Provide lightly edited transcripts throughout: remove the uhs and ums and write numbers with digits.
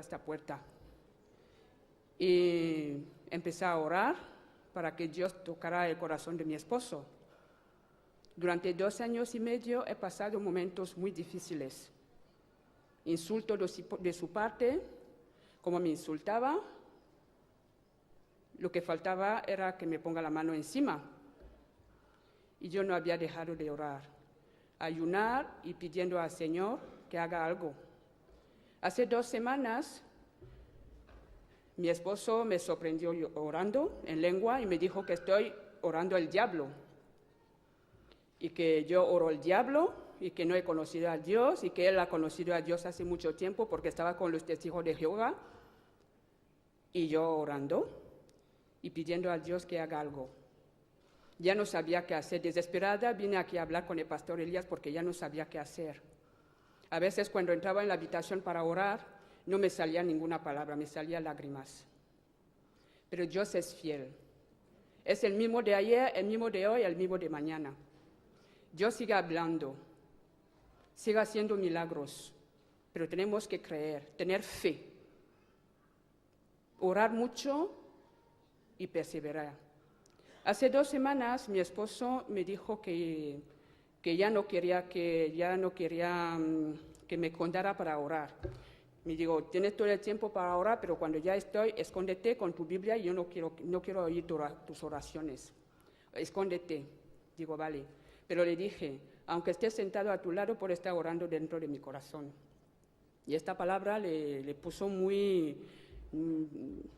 esta puerta. Y empecé a orar para que Dios tocara el corazón de mi esposo. Durante 2 años y medio he pasado momentos muy difíciles. Insultos de su parte, como me insultaba, lo que faltaba era que me ponga la mano encima. Y yo no había dejado de orar, ayunar y pidiendo al Señor que haga algo. Hace 2 semanas, mi esposo me sorprendió orando en lengua y me dijo que estoy orando al diablo. Y que yo oro al diablo y que no he conocido a Dios y que él ha conocido a Dios hace mucho tiempo porque estaba con los testigos de Jehová. Y yo orando y pidiendo a Dios que haga algo. Ya no sabía qué hacer. Desesperada vine aquí a hablar con el pastor Elías porque ya no sabía qué hacer. A veces cuando entraba en la habitación para orar, no me salía ninguna palabra, me salían lágrimas. Pero Dios es fiel. Es el mismo de ayer, el mismo de hoy, el mismo de mañana. Dios sigue hablando, sigue haciendo milagros, pero tenemos que creer, tener fe, orar mucho y perseverar. Hace 2 semanas mi esposo me dijo que ya no quería que me contara para orar. Me dijo, tienes todo el tiempo para orar, pero cuando ya estoy, escóndete con tu Biblia y yo no quiero oír tus oraciones. Escóndete. Digo, vale. Pero le dije, aunque esté sentado a tu lado, por estar orando dentro de mi corazón. Y esta palabra le puso muy,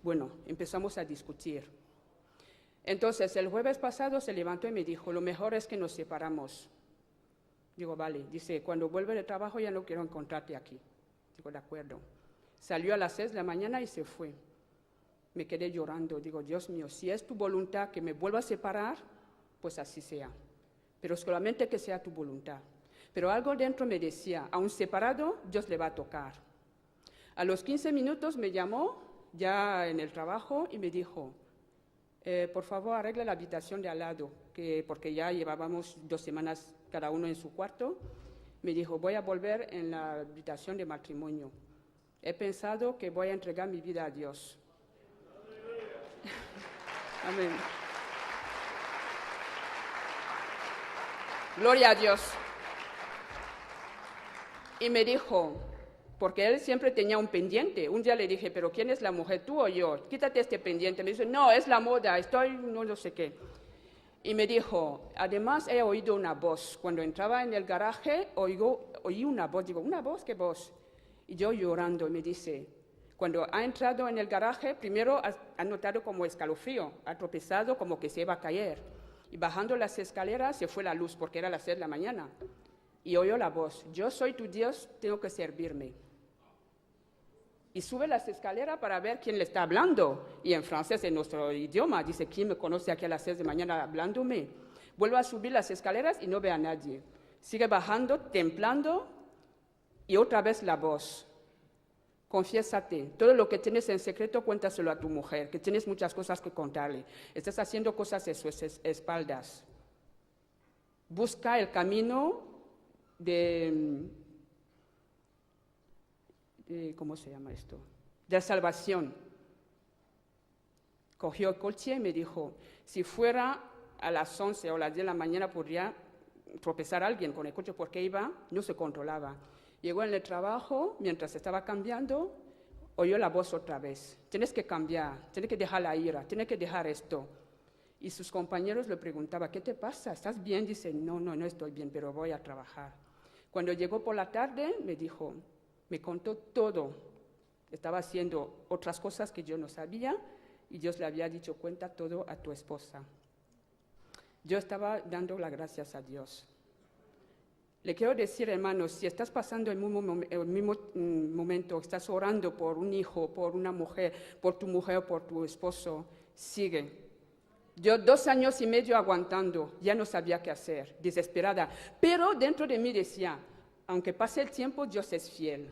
bueno, empezamos a discutir. Entonces, el jueves pasado se levantó y me dijo, lo mejor es que nos separamos. Digo, vale. Dice, cuando vuelva de trabajo ya no quiero encontrarte aquí. Digo, de acuerdo. Salió a las 6 de la mañana y se fue. Me quedé llorando. Digo, Dios mío, si es tu voluntad que me vuelva a separar, pues así sea. Pero solamente que sea tu voluntad. Pero algo dentro me decía, aún separado, Dios le va a tocar. A los 15 minutos me llamó, ya en el trabajo, y me dijo, por favor, arregle la habitación de al lado, porque ya llevábamos 2 semanas cada uno en su cuarto. Me dijo, voy a volver en la habitación de matrimonio. He pensado que voy a entregar mi vida a Dios. Amén. Gloria a Dios. Y me dijo, porque él siempre tenía un pendiente. Un día le dije, pero ¿quién es la mujer, tú o yo? Quítate este pendiente. Me dice, no, es la moda, no sé qué. Y me dijo, además he oído una voz. Cuando entraba en el garaje, oí una voz. Digo, ¿una voz? ¿Qué voz? Y yo llorando, me dice, cuando ha entrado en el garaje, primero ha notado como escalofrío, ha tropezado como que se iba a caer. Y bajando las escaleras se fue la luz porque era las 6 de la mañana. Y oyó la voz, yo soy tu Dios, tengo que servirme. Y sube las escaleras para ver quién le está hablando. Y en francés, en nuestro idioma, dice, ¿quién me conoce aquí a las 6 de la mañana hablándome? Vuelve a subir las escaleras y no ve a nadie. Sigue bajando, temblando, y otra vez la voz. Confiésate, todo lo que tienes en secreto, cuéntaselo a tu mujer, que tienes muchas cosas que contarle. Estás haciendo cosas en sus espaldas. Busca el camino ¿cómo se llama esto? De salvación. Cogió el coche y me dijo, si fuera a las 11 o las 10 de la mañana podría tropezar a alguien con el coche porque no se controlaba. Llegó en el trabajo, mientras estaba cambiando, oyó la voz otra vez. Tienes que cambiar, tienes que dejar la ira, tienes que dejar esto. Y sus compañeros le preguntaban, ¿qué te pasa? ¿Estás bien? Dice, no estoy bien, pero voy a trabajar. Cuando llegó por la tarde, me contó todo. Estaba haciendo otras cosas que yo no sabía y Dios le había dicho, cuenta todo a tu esposa. Yo estaba dando las gracias a Dios. Le quiero decir, hermanos, si estás pasando el mismo momento, estás orando por un hijo, por una mujer, por tu mujer o por tu esposo, sigue. Yo 2 años y medio aguantando, ya no sabía qué hacer, desesperada. Pero dentro de mí decía, aunque pase el tiempo, Dios es fiel.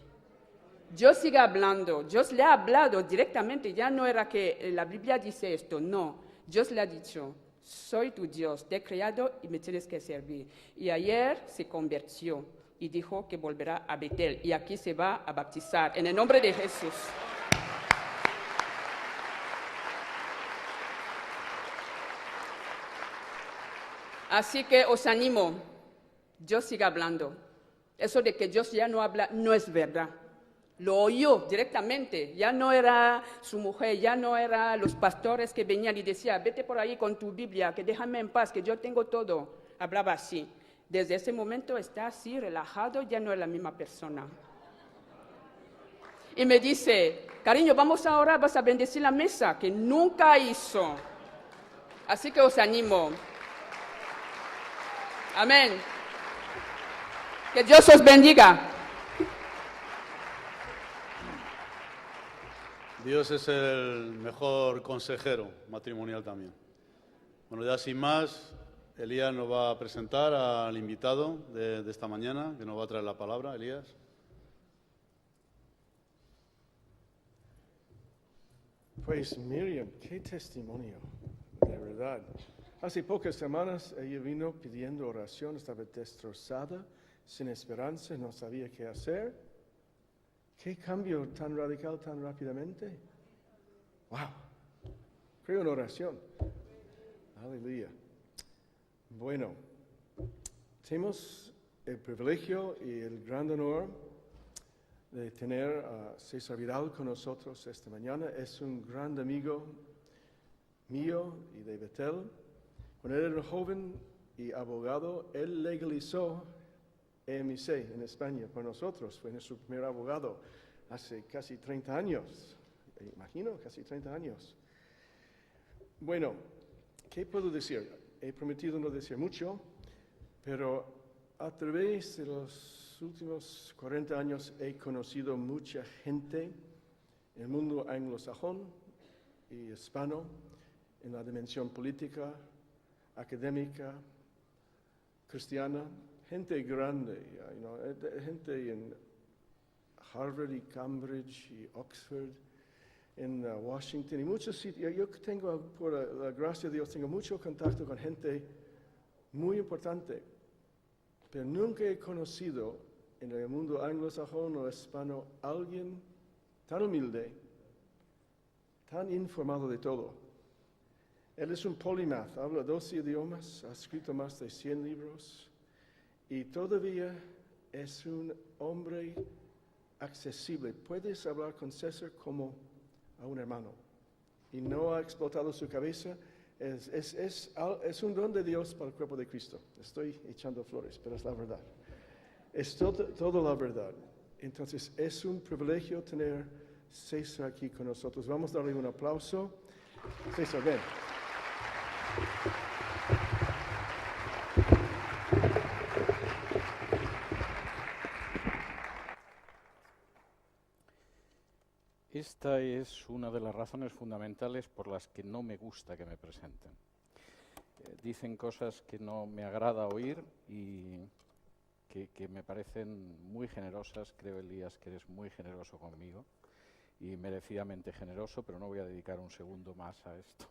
Dios sigue hablando, Dios le ha hablado directamente, ya no era que la Biblia dice esto, no. Dios le ha dicho, soy tu Dios, te he creado y me tienes que servir. Y ayer se convirtió. y dijo que volverá a Betel y aquí se va a bautizar en el nombre de Jesús. Así que os animo, Dios sigue hablando. Eso de que Dios ya no habla no es verdad. Lo oyó directamente, ya no era su mujer, ya no era los pastores que venían y decían, vete por ahí con tu Biblia, que déjame en paz, que yo tengo todo. Hablaba así. Desde ese momento está así, relajado, ya no es la misma persona. Y me dice, cariño, vamos a orar, vas a bendecir la mesa, que nunca hizo. Así que os animo. Amén. Que Dios os bendiga. Dios es el mejor consejero matrimonial también. Bueno, ya sin más, Elías nos va a presentar al invitado de esta mañana, que nos va a traer la palabra. Elías. Pues Miriam, qué testimonio, de verdad. Hace pocas semanas ella vino pidiendo oración, estaba destrozada, sin esperanza, no sabía qué hacer. ¿Qué cambio tan radical, tan rápidamente? ¡Wow! Creo en oración. Aleluya. Bueno, tenemos el privilegio y el gran honor de tener a César Vidal con nosotros esta mañana. Es un gran amigo mío y de Betel. Cuando él era joven y abogado, él legalizó EMC en España por nosotros. Fue nuestro primer abogado hace casi 30 años. Imagino, casi 30 años. Bueno, ¿qué puedo decir? He prometido no decir mucho, pero a través de los últimos 40 años he conocido mucha gente en el mundo anglosajón y hispano, en la dimensión política, académica, cristiana, gente grande, gente en Harvard y Cambridge y Oxford, en Washington y muchos sitios. Yo tengo, por la gracia de Dios, tengo mucho contacto con gente muy importante, pero nunca he conocido en el mundo anglosajón o hispano alguien tan humilde, tan informado de todo. Él es un polymath, habla 12 idiomas, ha escrito más de 100 libros y todavía es un hombre accesible. Puedes hablar con César como a un hermano y no ha explotado su cabeza. Es un don de Dios para el cuerpo de Cristo. Estoy echando flores, pero es la verdad. Es todo la verdad. Entonces es un privilegio tener César aquí con nosotros. Vamos a darle un aplauso. César, ven. Esta es una de las razones fundamentales por las que no me gusta que me presenten. Dicen cosas que no me agrada oír y que me parecen muy generosas. Creo, Elías, que eres muy generoso conmigo y merecidamente generoso, pero no voy a dedicar un segundo más a esto.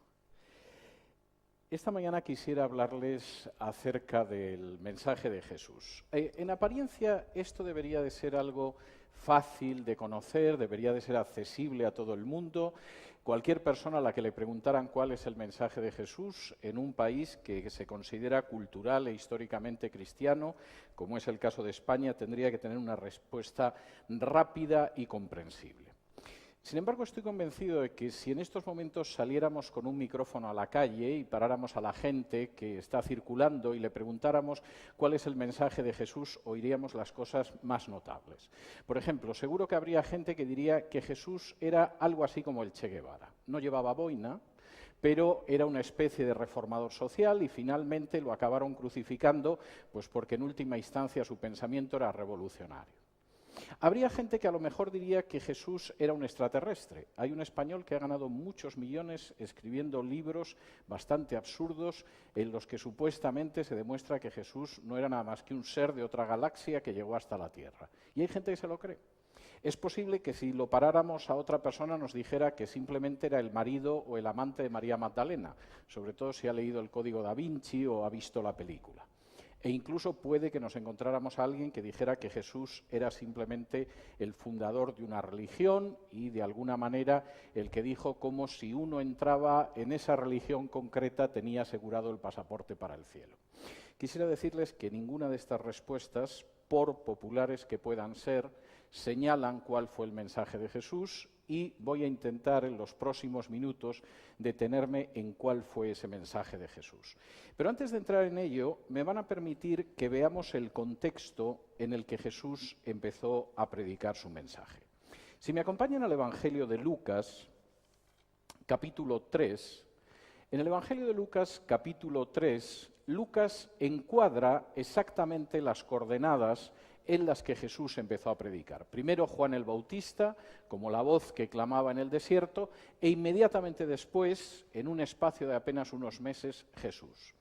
Esta mañana quisiera hablarles acerca del mensaje de Jesús. En apariencia, esto debería de ser algo fácil de conocer, debería de ser accesible a todo el mundo. Cualquier persona a la que le preguntaran cuál es el mensaje de Jesús en un país que se considera cultural e históricamente cristiano, como es el caso de España, tendría que tener una respuesta rápida y comprensible. Sin embargo, estoy convencido de que si en estos momentos saliéramos con un micrófono a la calle y paráramos a la gente que está circulando y le preguntáramos cuál es el mensaje de Jesús, oiríamos las cosas más notables. Por ejemplo, seguro que habría gente que diría que Jesús era algo así como el Che Guevara. No llevaba boina, pero era una especie de reformador social y finalmente lo acabaron crucificando, pues porque en última instancia su pensamiento era revolucionario. Habría gente que a lo mejor diría que Jesús era un extraterrestre. Hay un español que ha ganado muchos millones escribiendo libros bastante absurdos en los que supuestamente se demuestra que Jesús no era nada más que un ser de otra galaxia que llegó hasta la Tierra. Y hay gente que se lo cree. Es posible que si lo paráramos a otra persona nos dijera que simplemente era el marido o el amante de María Magdalena, sobre todo si ha leído el Código da Vinci o ha visto la película. E incluso puede que nos encontráramos a alguien que dijera que Jesús era simplemente el fundador de una religión y de alguna manera el que dijo como si uno entraba en esa religión concreta tenía asegurado el pasaporte para el cielo. Quisiera decirles que ninguna de estas respuestas, por populares que puedan ser, señalan cuál fue el mensaje de Jesús y voy a intentar en los próximos minutos detenerme en cuál fue ese mensaje de Jesús. Pero antes de entrar en ello, me van a permitir que veamos el contexto en el que Jesús empezó a predicar su mensaje. Si me acompañan al Evangelio de Lucas, capítulo 3, en el Evangelio de Lucas, capítulo 3, Lucas encuadra exactamente las coordenadas en las que Jesús empezó a predicar. Primero Juan el Bautista, como la voz que clamaba en el desierto, e inmediatamente después, en un espacio de apenas unos meses, Jesús.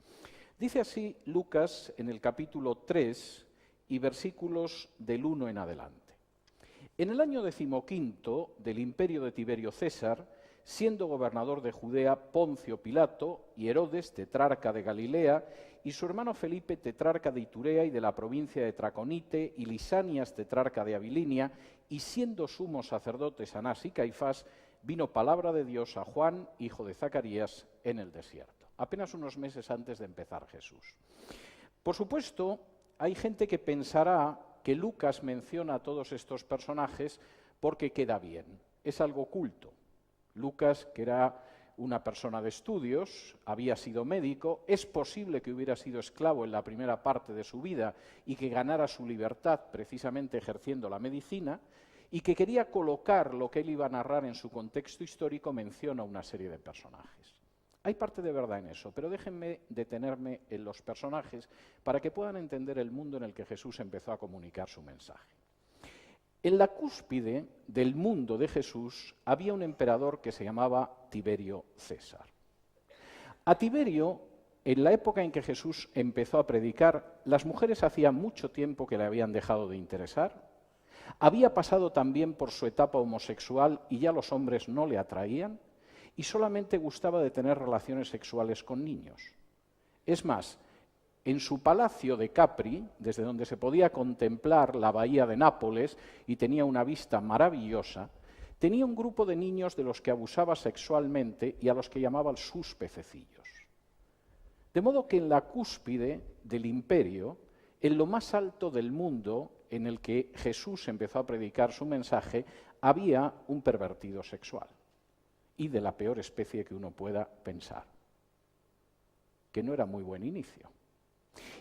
Dice así Lucas en el capítulo 3 y versículos del 1 en adelante. En el año 15 del imperio de Tiberio César, siendo gobernador de Judea Poncio Pilato y Herodes, tetrarca de Galilea, y su hermano Felipe, tetrarca de Iturea y de la provincia de Traconite, y Lisanias, tetrarca de Abilinia, y siendo sumos sacerdotes Anás y Caifás, vino palabra de Dios a Juan, hijo de Zacarías, en el desierto. Apenas unos meses antes de empezar Jesús. Por supuesto, hay gente que pensará que Lucas menciona a todos estos personajes porque queda bien. Es algo oculto. Lucas, que era una persona de estudios, había sido médico, es posible que hubiera sido esclavo en la primera parte de su vida y que ganara su libertad precisamente ejerciendo la medicina, y que quería colocar lo que él iba a narrar en su contexto histórico, menciona una serie de personajes. Hay parte de verdad en eso, pero déjenme detenerme en los personajes para que puedan entender el mundo en el que Jesús empezó a comunicar su mensaje. En la cúspide del mundo de Jesús había un emperador que se llamaba Tiberio César. A Tiberio, en la época en que Jesús empezó a predicar, las mujeres hacía mucho tiempo que le habían dejado de interesar. Había pasado también por su etapa homosexual y ya los hombres no le atraían y solamente gustaba de tener relaciones sexuales con niños. Es más, en su palacio de Capri, desde donde se podía contemplar la bahía de Nápoles y tenía una vista maravillosa, tenía un grupo de niños de los que abusaba sexualmente y a los que llamaba sus pececillos. De modo que en la cúspide del imperio, en lo más alto del mundo en el que Jesús empezó a predicar su mensaje, había un pervertido sexual y de la peor especie que uno pueda pensar, que no era muy buen inicio.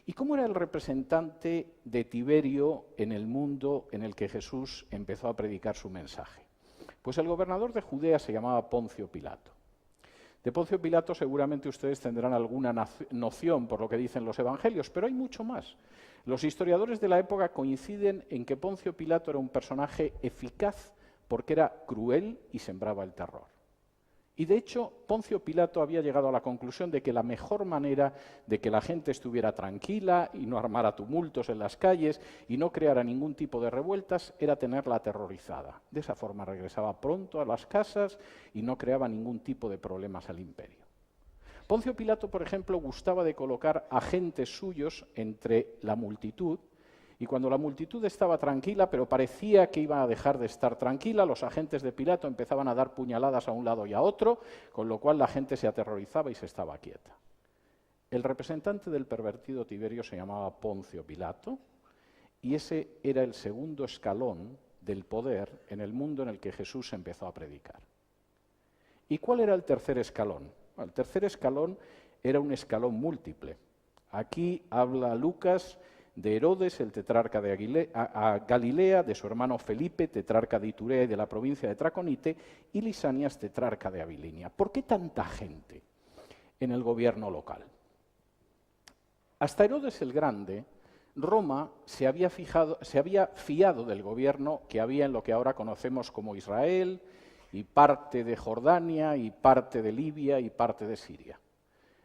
¿Y cómo era el representante de Tiberio en el mundo en el que Jesús empezó a predicar su mensaje? Pues el gobernador de Judea se llamaba Poncio Pilato. De Poncio Pilato seguramente ustedes tendrán alguna noción por lo que dicen los evangelios, pero hay mucho más. Los historiadores de la época coinciden en que Poncio Pilato era un personaje eficaz porque era cruel y sembraba el terror. Y de hecho, Poncio Pilato había llegado a la conclusión de que la mejor manera de que la gente estuviera tranquila y no armara tumultos en las calles y no creara ningún tipo de revueltas era tenerla aterrorizada. De esa forma regresaba pronto a las casas y no creaba ningún tipo de problemas al imperio. Poncio Pilato, por ejemplo, gustaba de colocar agentes suyos entre la multitud, y cuando la multitud estaba tranquila, pero parecía que iba a dejar de estar tranquila, los agentes de Pilato empezaban a dar puñaladas a un lado y a otro, con lo cual la gente se aterrorizaba y se estaba quieta. El representante del pervertido Tiberio se llamaba Poncio Pilato, y ese era el segundo escalón del poder en el mundo en el que Jesús empezó a predicar. ¿Y cuál era el tercer escalón? El tercer escalón era un escalón múltiple. Aquí habla Lucas de Herodes, el tetrarca de Galilea, de su hermano Felipe, tetrarca de Iturea y de la provincia de Traconite, y Lisanias, tetrarca de Abilinia. ¿Por qué tanta gente en el gobierno local? Hasta Herodes el Grande, Roma se había fiado del gobierno que había en lo que ahora conocemos como Israel, y parte de Jordania, y parte de Libia, y parte de Siria.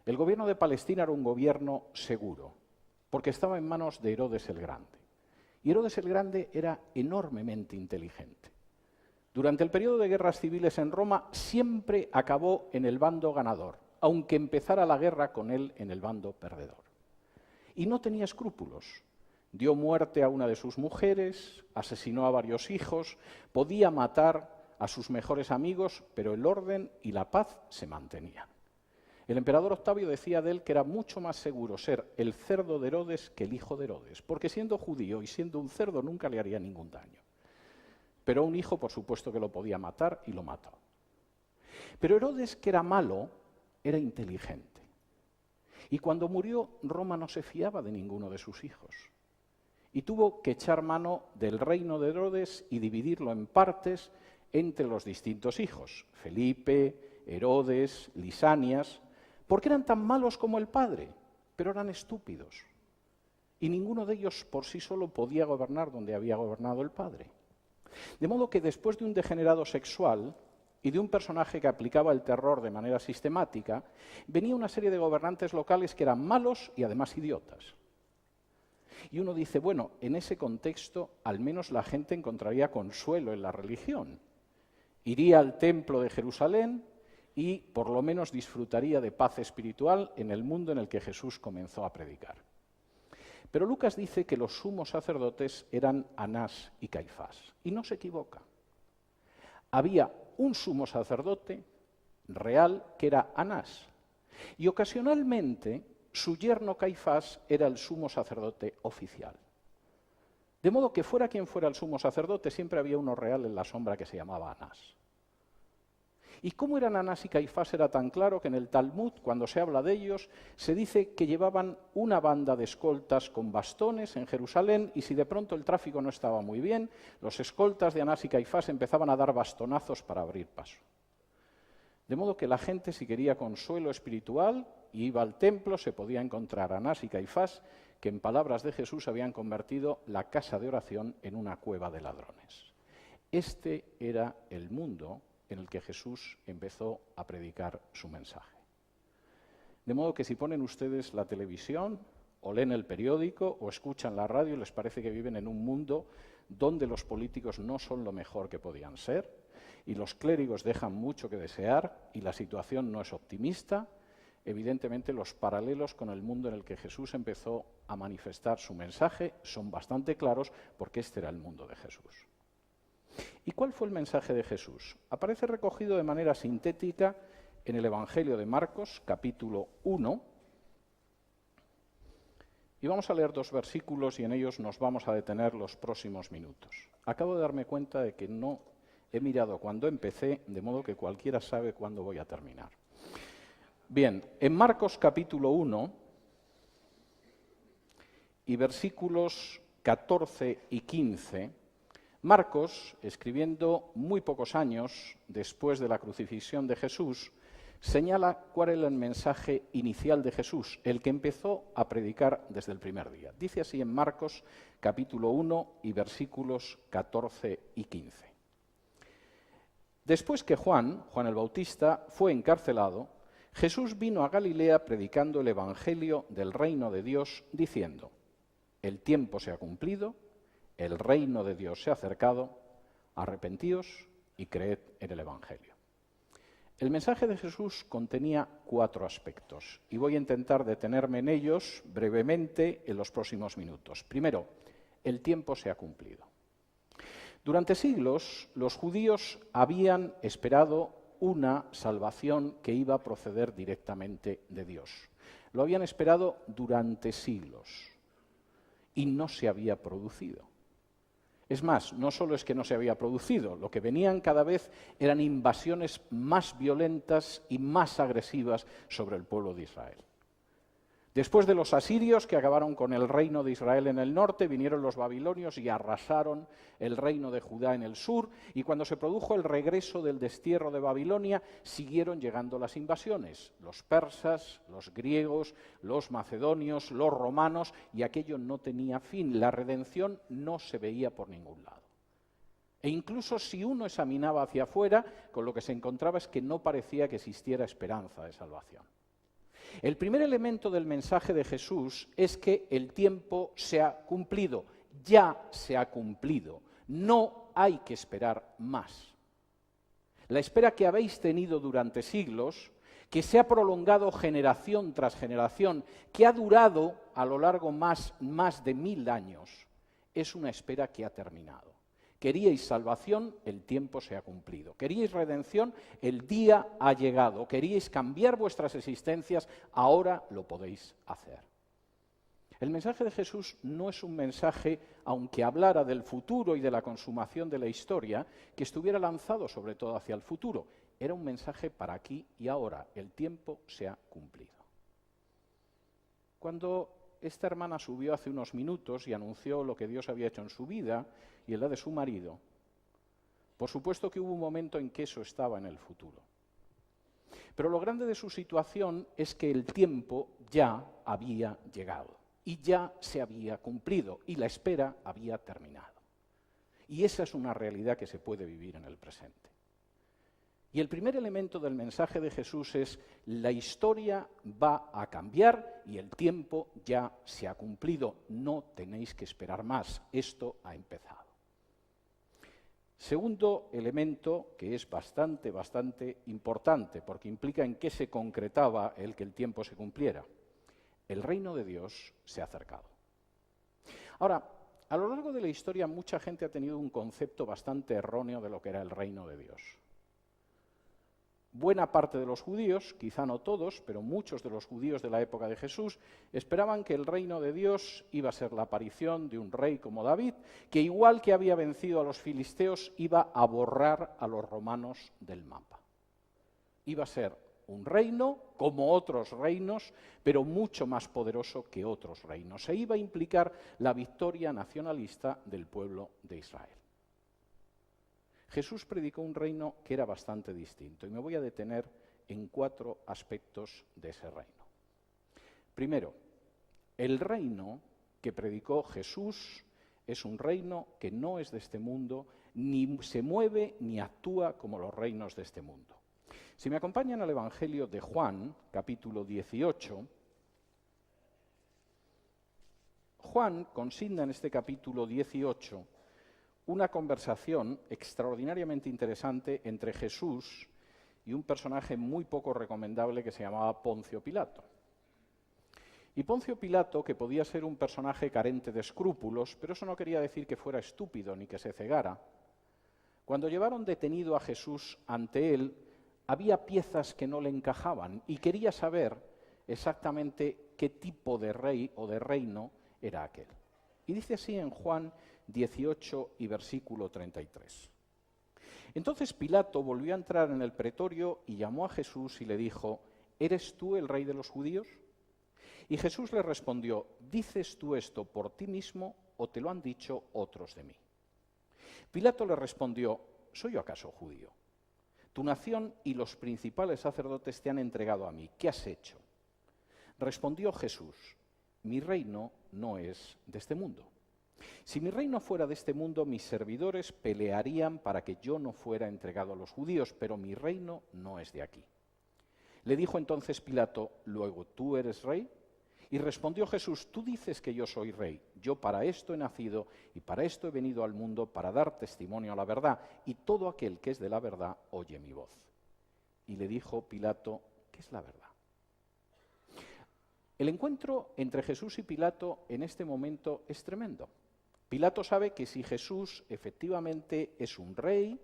El gobierno de Palestina era un gobierno seguro, porque estaba en manos de Herodes el Grande. Y Herodes el Grande era enormemente inteligente. Durante el periodo de guerras civiles en Roma siempre acabó en el bando ganador, aunque empezara la guerra con él en el bando perdedor. Y no tenía escrúpulos. Dio muerte a una de sus mujeres, asesinó a varios hijos, podía matar a sus mejores amigos, pero el orden y la paz se mantenían. El emperador Octavio decía de él que era mucho más seguro ser el cerdo de Herodes que el hijo de Herodes, porque siendo judío y siendo un cerdo nunca le haría ningún daño. Pero a un hijo, por supuesto, que lo podía matar y lo mató. Pero Herodes, que era malo, era inteligente. Y cuando murió, Roma no se fiaba de ninguno de sus hijos. Y tuvo que echar mano del reino de Herodes y dividirlo en partes entre los distintos hijos, Felipe, Herodes, Lisanias, porque eran tan malos como el padre, pero eran estúpidos. Y ninguno de ellos por sí solo podía gobernar donde había gobernado el padre. De modo que después de un degenerado sexual y de un personaje que aplicaba el terror de manera sistemática, venía una serie de gobernantes locales que eran malos y además idiotas. Y uno dice, bueno, en ese contexto al menos la gente encontraría consuelo en la religión. Iría al templo de Jerusalén y por lo menos disfrutaría de paz espiritual en el mundo en el que Jesús comenzó a predicar. Pero Lucas dice que los sumos sacerdotes eran Anás y Caifás, y no se equivoca. Había un sumo sacerdote real que era Anás, y ocasionalmente su yerno Caifás era el sumo sacerdote oficial. De modo que fuera quien fuera el sumo sacerdote, siempre había uno real en la sombra que se llamaba Anás. ¿Y cómo eran Anás y Caifás? Era tan claro que en el Talmud, cuando se habla de ellos, se dice que llevaban una banda de escoltas con bastones en Jerusalén y si de pronto el tráfico no estaba muy bien, los escoltas de Anás y Caifás empezaban a dar bastonazos para abrir paso. De modo que la gente, si quería consuelo espiritual y iba al templo, se podía encontrar a Anás y Caifás, que en palabras de Jesús habían convertido la casa de oración en una cueva de ladrones. Este era el mundo en el que Jesús empezó a predicar su mensaje. De modo que si ponen ustedes la televisión, o leen el periódico, o escuchan la radio, les parece que viven en un mundo donde los políticos no son lo mejor que podían ser, y los clérigos dejan mucho que desear, y la situación no es optimista. Evidentemente los paralelos con el mundo en el que Jesús empezó a manifestar su mensaje son bastante claros, porque este era el mundo de Jesús. ¿Y cuál fue el mensaje de Jesús? Aparece recogido de manera sintética en el Evangelio de Marcos, capítulo 1, y vamos a leer 2 versículos y en ellos nos vamos a detener los próximos minutos. Acabo de darme cuenta de que no he mirado cuando empecé, de modo que cualquiera sabe cuándo voy a terminar. Bien, en Marcos capítulo 1 y versículos 14 y 15, Marcos, escribiendo muy pocos años después de la crucifixión de Jesús, señala cuál era el mensaje inicial de Jesús, el que empezó a predicar desde el primer día. Dice así en Marcos capítulo 1 y versículos 14 y 15. Después que Juan el Bautista, fue encarcelado, Jesús vino a Galilea predicando el evangelio del reino de Dios, diciendo: el tiempo se ha cumplido, el reino de Dios se ha acercado, arrepentíos y creed en el evangelio. El mensaje de Jesús contenía 4 aspectos y voy a intentar detenerme en ellos brevemente en los próximos minutos. Primero, el tiempo se ha cumplido. Durante siglos, los judíos habían esperado una salvación que iba a proceder directamente de Dios. Lo habían esperado durante siglos y no se había producido. Es más, no solo es que no se había producido, lo que venían cada vez eran invasiones más violentas y más agresivas sobre el pueblo de Israel. Después de los asirios, que acabaron con el reino de Israel en el norte, vinieron los babilonios y arrasaron el reino de Judá en el sur, y cuando se produjo el regreso del destierro de Babilonia, siguieron llegando las invasiones, los persas, los griegos, los macedonios, los romanos, y aquello no tenía fin, la redención no se veía por ningún lado. E incluso si uno examinaba hacia afuera, con lo que se encontraba es que no parecía que existiera esperanza de salvación. El primer elemento del mensaje de Jesús es que el tiempo se ha cumplido, ya se ha cumplido, no hay que esperar más. La espera que habéis tenido durante siglos, que se ha prolongado generación tras generación, que ha durado a lo largo más de 1000 años, es una espera que ha terminado. Queríais salvación, el tiempo se ha cumplido. Queríais redención, el día ha llegado. Queríais cambiar vuestras existencias, ahora lo podéis hacer. El mensaje de Jesús no es un mensaje, aunque hablara del futuro y de la consumación de la historia, que estuviera lanzado sobre todo hacia el futuro. Era un mensaje para aquí y ahora. El tiempo se ha cumplido. Cuando esta hermana subió hace unos minutos y anunció lo que Dios había hecho en su vida y en la de su marido, por supuesto que hubo un momento en que eso estaba en el futuro. Pero lo grande de su situación es que el tiempo ya había llegado y ya se había cumplido y la espera había terminado. Y esa es una realidad que se puede vivir en el presente. Y el primer elemento del mensaje de Jesús es: la historia va a cambiar y el tiempo ya se ha cumplido. No tenéis que esperar más, esto ha empezado. Segundo elemento, que es bastante importante, porque implica en qué se concretaba el que el tiempo se cumpliera. El reino de Dios se ha acercado. Ahora, a lo largo de la historia mucha gente ha tenido un concepto bastante erróneo de lo que era el reino de Dios. Buena parte de los judíos, quizá no todos, pero muchos de los judíos de la época de Jesús, esperaban que el reino de Dios iba a ser la aparición de un rey como David, que igual que había vencido a los filisteos, iba a borrar a los romanos del mapa. Iba a ser un reino como otros reinos, pero mucho más poderoso que otros reinos. Se iba a implicar la victoria nacionalista del pueblo de Israel. Jesús predicó un reino que era bastante distinto y me voy a detener en 4 aspectos de ese reino. Primero, el reino que predicó Jesús es un reino que no es de este mundo, ni se mueve ni actúa como los reinos de este mundo. Si me acompañan al Evangelio de Juan, capítulo 18, Juan consigna en este capítulo 18 una conversación extraordinariamente interesante entre Jesús y un personaje muy poco recomendable que se llamaba Poncio Pilato. Y Poncio Pilato, que podía ser un personaje carente de escrúpulos, pero eso no quería decir que fuera estúpido ni que se cegara, cuando llevaron detenido a Jesús ante él, había piezas que no le encajaban y quería saber exactamente qué tipo de rey o de reino era aquel. Y dice así en Juan 18 y versículo 33. Entonces Pilato volvió a entrar en el pretorio y llamó a Jesús y le dijo: ¿eres tú el rey de los judíos? Y Jesús le respondió: ¿dices tú esto por ti mismo o te lo han dicho otros de mí? Pilato le respondió: ¿soy yo acaso judío? Tu nación y los principales sacerdotes te han entregado a mí. ¿Qué has hecho? Respondió Jesús: mi reino no es de este mundo. Si mi reino fuera de este mundo, mis servidores pelearían para que yo no fuera entregado a los judíos, pero mi reino no es de aquí. Le dijo entonces Pilato: ¿luego tú eres rey? Y respondió Jesús: tú dices que yo soy rey. Yo para esto he nacido y para esto he venido al mundo, para dar testimonio a la verdad. Y todo aquel que es de la verdad oye mi voz. Y le dijo Pilato: ¿qué es la verdad? El encuentro entre Jesús y Pilato en este momento es tremendo. Pilato sabe que si Jesús efectivamente es un rey,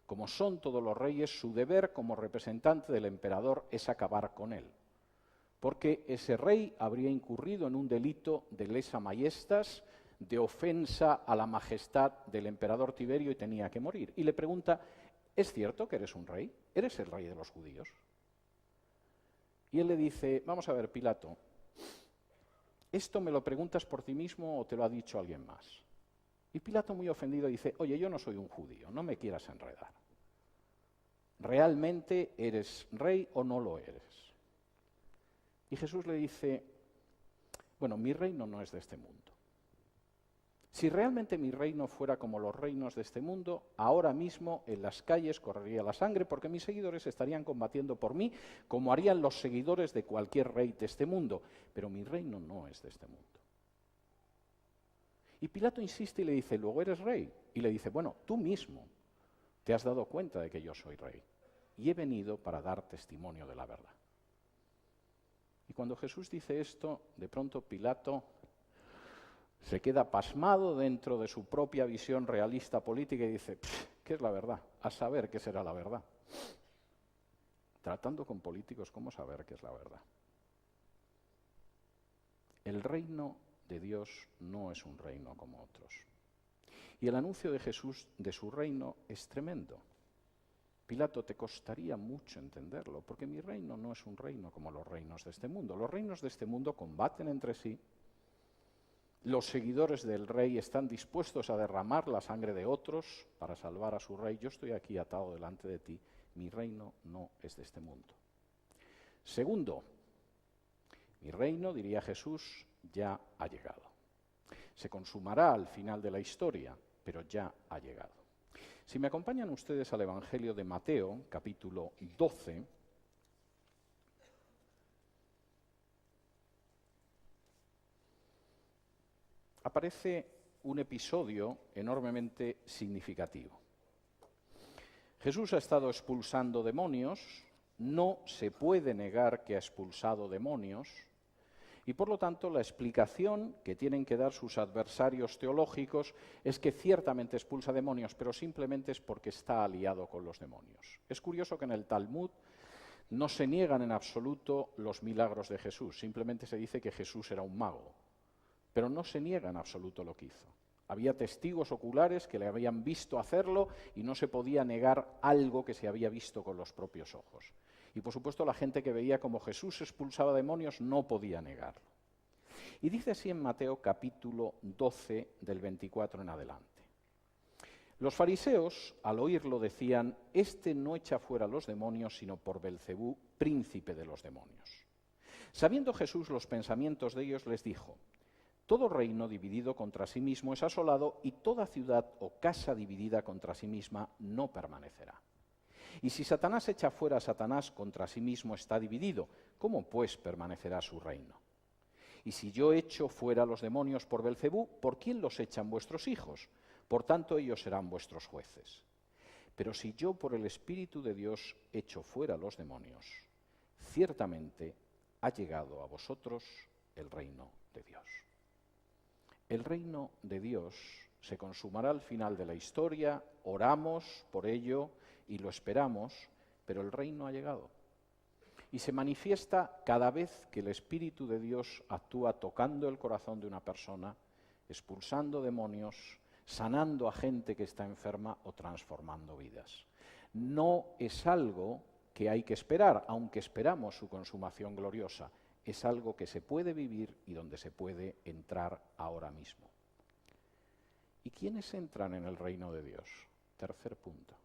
como son todos los reyes, su deber como representante del emperador es acabar con él. Porque ese rey habría incurrido en un delito de lesa majestas, de ofensa a la majestad del emperador Tiberio y tenía que morir. Y le pregunta: ¿es cierto que eres un rey? ¿Eres el rey de los judíos? Y él le dice: vamos a ver, Pilato, ¿esto me lo preguntas por ti mismo o te lo ha dicho alguien más? Y Pilato, muy ofendido, dice: oye, yo no soy un judío, no me quieras enredar. ¿Realmente eres rey o no lo eres? Y Jesús le dice: bueno, mi reino no es de este mundo. Si realmente mi reino fuera como los reinos de este mundo, ahora mismo en las calles correría la sangre porque mis seguidores estarían combatiendo por mí como harían los seguidores de cualquier rey de este mundo. Pero mi reino no es de este mundo. Y Pilato insiste y le dice: ¿luego eres rey? Y le dice: bueno, tú mismo te has dado cuenta de que yo soy rey y he venido para dar testimonio de la verdad. Y cuando Jesús dice esto, de pronto Pilato se queda pasmado dentro de su propia visión realista política y dice, ¿qué es la verdad? A saber qué será la verdad. Tratando con políticos, ¿cómo saber qué es la verdad? El reino de Dios no es un reino como otros. Y el anuncio de Jesús de su reino es tremendo. Pilato, te costaría mucho entenderlo, porque mi reino no es un reino como los reinos de este mundo. Los reinos de este mundo combaten entre sí. Los seguidores del rey están dispuestos a derramar la sangre de otros para salvar a su rey. Yo estoy aquí atado delante de ti. Mi reino no es de este mundo. Segundo, mi reino, diría Jesús, ya ha llegado. Se consumará al final de la historia, pero ya ha llegado. Si me acompañan ustedes al Evangelio de Mateo, capítulo 12, aparece un episodio enormemente significativo. Jesús ha estado expulsando demonios, no se puede negar que ha expulsado demonios, y por lo tanto la explicación que tienen que dar sus adversarios teológicos es que ciertamente expulsa demonios, pero simplemente es porque está aliado con los demonios. Es curioso que en el Talmud no se niegan en absoluto los milagros de Jesús, simplemente se dice que Jesús era un mago, pero no se niega en absoluto lo que hizo. Había testigos oculares que le habían visto hacerlo y no se podía negar algo que se había visto con los propios ojos. Y por supuesto la gente que veía cómo Jesús expulsaba demonios no podía negarlo. Y dice así en Mateo capítulo 12 del 24 en adelante. Los fariseos al oírlo decían, este no echa fuera los demonios sino por Belcebú, príncipe de los demonios. Sabiendo Jesús los pensamientos de ellos les dijo, todo reino dividido contra sí mismo es asolado y toda ciudad o casa dividida contra sí misma no permanecerá. Y si Satanás echa fuera a Satanás, contra sí mismo está dividido. ¿Cómo pues permanecerá su reino? Y si yo echo fuera los demonios por Belcebú, ¿por quién los echan vuestros hijos? Por tanto, ellos serán vuestros jueces. Pero si yo por el Espíritu de Dios echo fuera los demonios, ciertamente ha llegado a vosotros el reino de Dios. El reino de Dios se consumará al final de la historia, oramos por ello y lo esperamos, pero el reino ha llegado. Y se manifiesta cada vez que el Espíritu de Dios actúa tocando el corazón de una persona, expulsando demonios, sanando a gente que está enferma o transformando vidas. No es algo que hay que esperar, aunque esperamos su consumación gloriosa. Es algo que se puede vivir y donde se puede entrar ahora mismo. ¿Y quiénes entran en el reino de Dios? Tercer punto.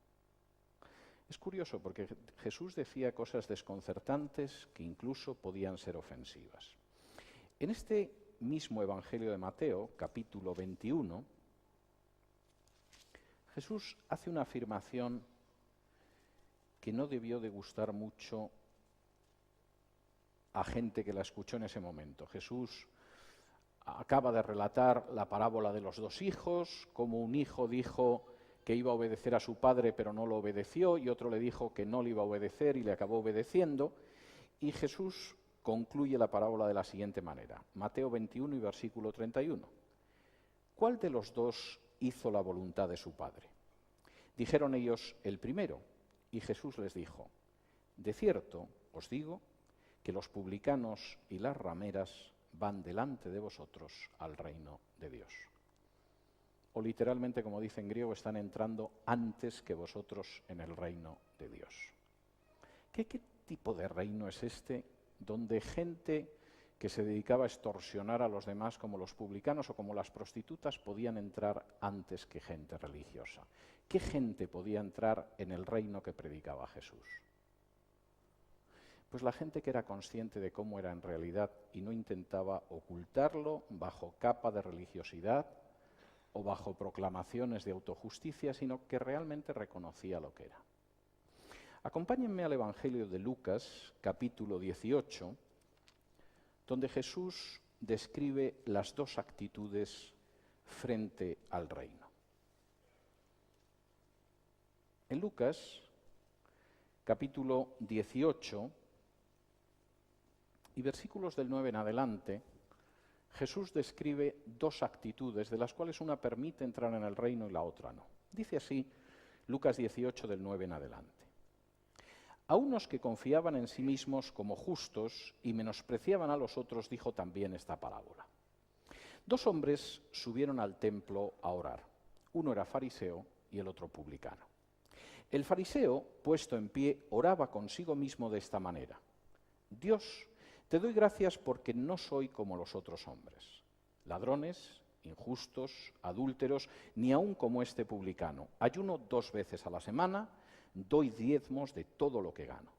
Es curioso porque Jesús decía cosas desconcertantes que incluso podían ser ofensivas. En este mismo Evangelio de Mateo, capítulo 21, Jesús hace una afirmación que no debió de gustar mucho a gente que la escuchó en ese momento. Jesús acaba de relatar la parábola de los dos hijos, como un hijo dijo que iba a obedecer a su padre pero no lo obedeció y otro le dijo que no le iba a obedecer y le acabó obedeciendo. Y Jesús concluye la parábola de la siguiente manera. Mateo 21 y versículo 31. ¿Cuál de los dos hizo la voluntad de su padre? Dijeron ellos, el primero. Y Jesús les dijo, de cierto os digo que los publicanos y las rameras van delante de vosotros al reino de Dios. O literalmente, como dice en griego, están entrando antes que vosotros en el reino de Dios. ¿Qué tipo de reino es este donde gente que se dedicaba a extorsionar a los demás, como los publicanos o como las prostitutas, podían entrar antes que gente religiosa? ¿Qué gente podía entrar en el reino que predicaba Jesús? Pues la gente que era consciente de cómo era en realidad y no intentaba ocultarlo bajo capa de religiosidad o bajo proclamaciones de autojusticia, sino que realmente reconocía lo que era. Acompáñenme al Evangelio de Lucas, capítulo 18, donde Jesús describe las dos actitudes frente al reino. En Lucas, capítulo 18, Y versículos del 9 en adelante, Jesús describe dos actitudes, de las cuales una permite entrar en el reino y la otra no. Dice así Lucas 18 del 9 en adelante. A unos que confiaban en sí mismos como justos y menospreciaban a los otros, dijo también esta parábola. Dos hombres subieron al templo a orar. Uno era fariseo y el otro publicano. El fariseo, puesto en pie, oraba consigo mismo de esta manera. Dios, te doy gracias porque no soy como los otros hombres, ladrones, injustos, adúlteros, ni aun como este publicano. Ayuno 2 veces a la semana, doy diezmos de todo lo que gano.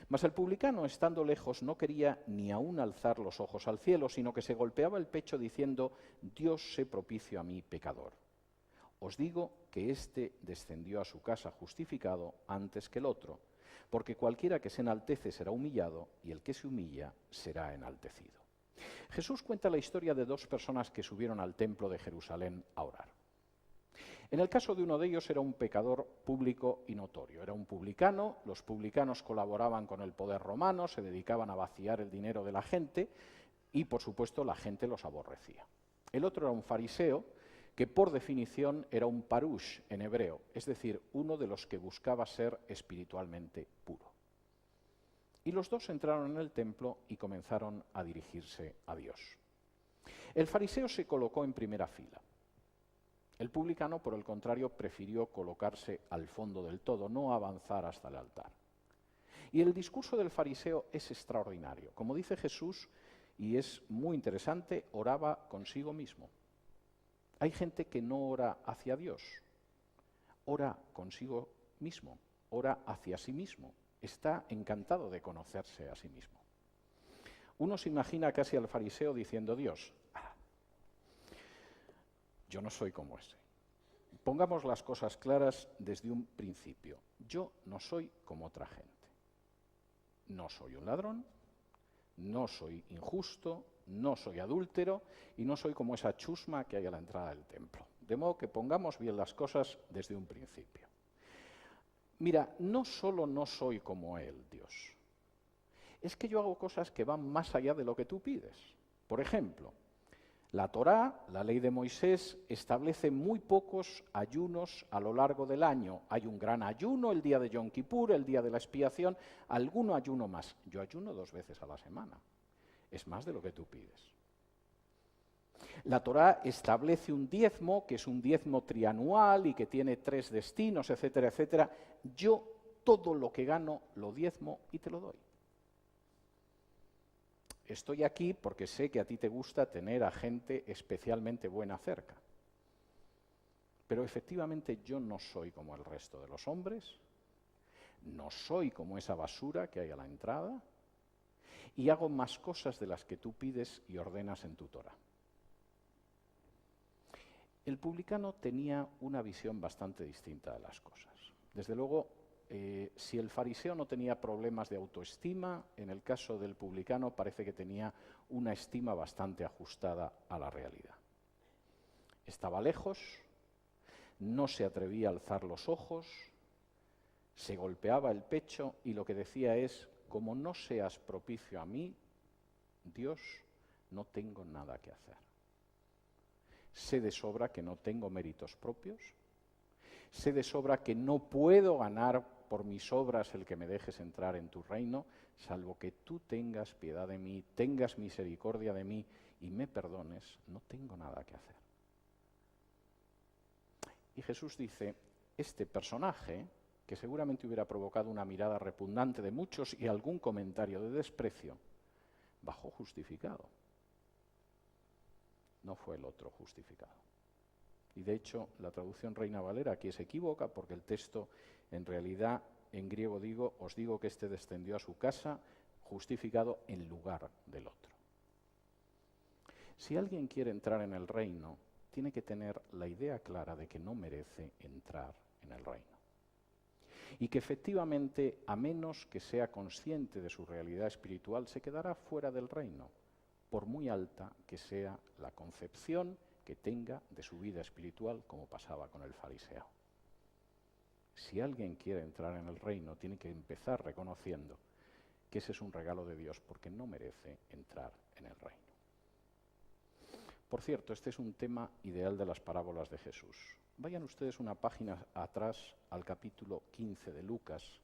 Mas el publicano, estando lejos, no quería ni aun alzar los ojos al cielo, sino que se golpeaba el pecho diciendo, Dios sé propicio a mí, pecador. Os digo que éste descendió a su casa justificado antes que el otro, porque cualquiera que se enaltece será humillado, y el que se humilla será enaltecido. Jesús cuenta la historia de 2 personas que subieron al templo de Jerusalén a orar. En el caso de uno de ellos era un pecador público y notorio. Era un publicano, los publicanos colaboraban con el poder romano, se dedicaban a vaciar el dinero de la gente y, por supuesto, la gente los aborrecía. El otro era un fariseo, que por definición era un parush en hebreo, es decir, uno de los que buscaba ser espiritualmente puro. Y los dos entraron en el templo y comenzaron a dirigirse a Dios. El fariseo se colocó en primera fila. El publicano, por el contrario, prefirió colocarse al fondo del todo, no avanzar hasta el altar. Y el discurso del fariseo es extraordinario. Como dice Jesús, y es muy interesante, oraba consigo mismo. Hay gente que no ora hacia Dios, ora consigo mismo, ora hacia sí mismo. Está encantado de conocerse a sí mismo. Uno se imagina casi al fariseo diciendo, Dios, yo no soy como ese. Pongamos las cosas claras desde un principio. Yo no soy como otra gente. No soy un ladrón, no soy injusto, no soy adúltero y no soy como esa chusma que hay a la entrada del templo. De modo que pongamos bien las cosas desde un principio. Mira, no solo no soy como él, Dios, es que yo hago cosas que van más allá de lo que tú pides. Por ejemplo, la Torá, la ley de Moisés, establece muy pocos ayunos a lo largo del año. Hay un gran ayuno, el día de Yom Kippur, el día de la expiación, algún ayuno más. Yo ayuno 2 veces a la semana. Es más de lo que tú pides. La Torá establece un diezmo, que es un diezmo trianual y que tiene 3 destinos, etcétera, etcétera. Yo todo lo que gano lo diezmo y te lo doy. Estoy aquí porque sé que a ti te gusta tener a gente especialmente buena cerca. Pero efectivamente yo no soy como el resto de los hombres, no soy como esa basura que hay a la entrada y hago más cosas de las que tú pides y ordenas en tu Torá. El publicano tenía una visión bastante distinta de las cosas. Desde luego, si el fariseo no tenía problemas de autoestima, en el caso del publicano parece que tenía una estima bastante ajustada a la realidad. Estaba lejos, no se atrevía a alzar los ojos, se golpeaba el pecho y lo que decía es, como no seas propicio a mí, Dios, no tengo nada que hacer. Sé de sobra que no tengo méritos propios, sé de sobra que no puedo ganar por mis obras el que me dejes entrar en tu reino, salvo que tú tengas piedad de mí, tengas misericordia de mí y me perdones, no tengo nada que hacer. Y Jesús dice, este personaje, que seguramente hubiera provocado una mirada repugnante de muchos y algún comentario de desprecio, bajó justificado. No fue el otro justificado. Y de hecho, la traducción Reina Valera aquí se equivoca porque el texto, en realidad, en griego os digo que este descendió a su casa justificado en lugar del otro. Si alguien quiere entrar en el reino, tiene que tener la idea clara de que no merece entrar en el reino. Y que efectivamente, a menos que sea consciente de su realidad espiritual, se quedará fuera del reino, por muy alta que sea la concepción que tenga de su vida espiritual, como pasaba con el fariseo. Si alguien quiere entrar en el reino, tiene que empezar reconociendo que ese es un regalo de Dios porque no merece entrar en el reino. Por cierto, este es un tema ideal de las parábolas de Jesús. Vayan ustedes una página atrás al capítulo 15 de Lucas,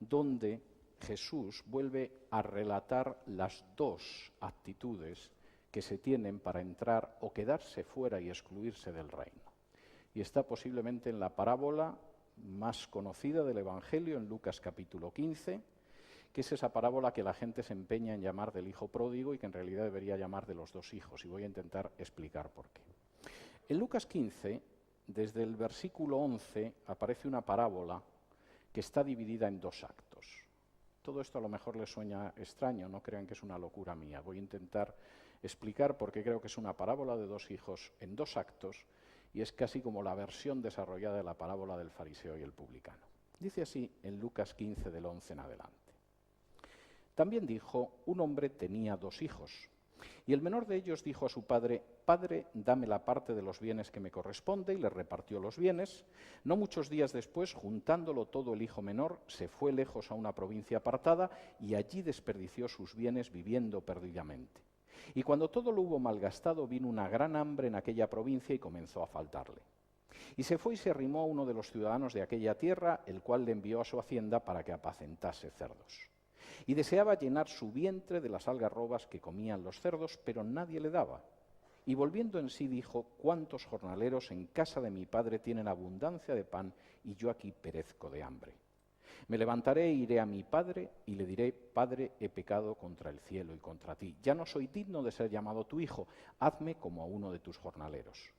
donde Jesús vuelve a relatar las dos actitudes que se tienen para entrar o quedarse fuera y excluirse del reino. Y está posiblemente en la parábola más conocida del Evangelio, en Lucas capítulo 15, que es esa parábola que la gente se empeña en llamar del hijo pródigo y que en realidad debería llamar de los dos hijos, y voy a intentar explicar por qué. En Lucas 15, desde el versículo 11, aparece una parábola que está dividida en dos actos. Todo esto a lo mejor les suena extraño, no crean que es una locura mía. Voy a intentar explicar por qué creo que es una parábola de dos hijos en dos actos, y es casi como la versión desarrollada de la parábola del fariseo y el publicano. Dice así en Lucas 15, del 11 en adelante. También dijo, un hombre tenía dos hijos, y el menor de ellos dijo a su padre, «Padre, dame la parte de los bienes que me corresponde», y le repartió los bienes. No muchos días después, juntándolo todo el hijo menor, se fue lejos a una provincia apartada, y allí desperdició sus bienes viviendo perdidamente. Y cuando todo lo hubo malgastado, vino una gran hambre en aquella provincia y comenzó a faltarle. Y se fue y se arrimó a uno de los ciudadanos de aquella tierra, el cual le envió a su hacienda para que apacentase cerdos. Y deseaba llenar su vientre de las algarrobas que comían los cerdos, pero nadie le daba. Y volviendo en sí dijo, «¿Cuántos jornaleros en casa de mi padre tienen abundancia de pan y yo aquí perezco de hambre? Me levantaré e iré a mi padre y le diré, Padre, he pecado contra el cielo y contra ti. Ya no soy digno de ser llamado tu hijo. Hazme como a uno de tus jornaleros».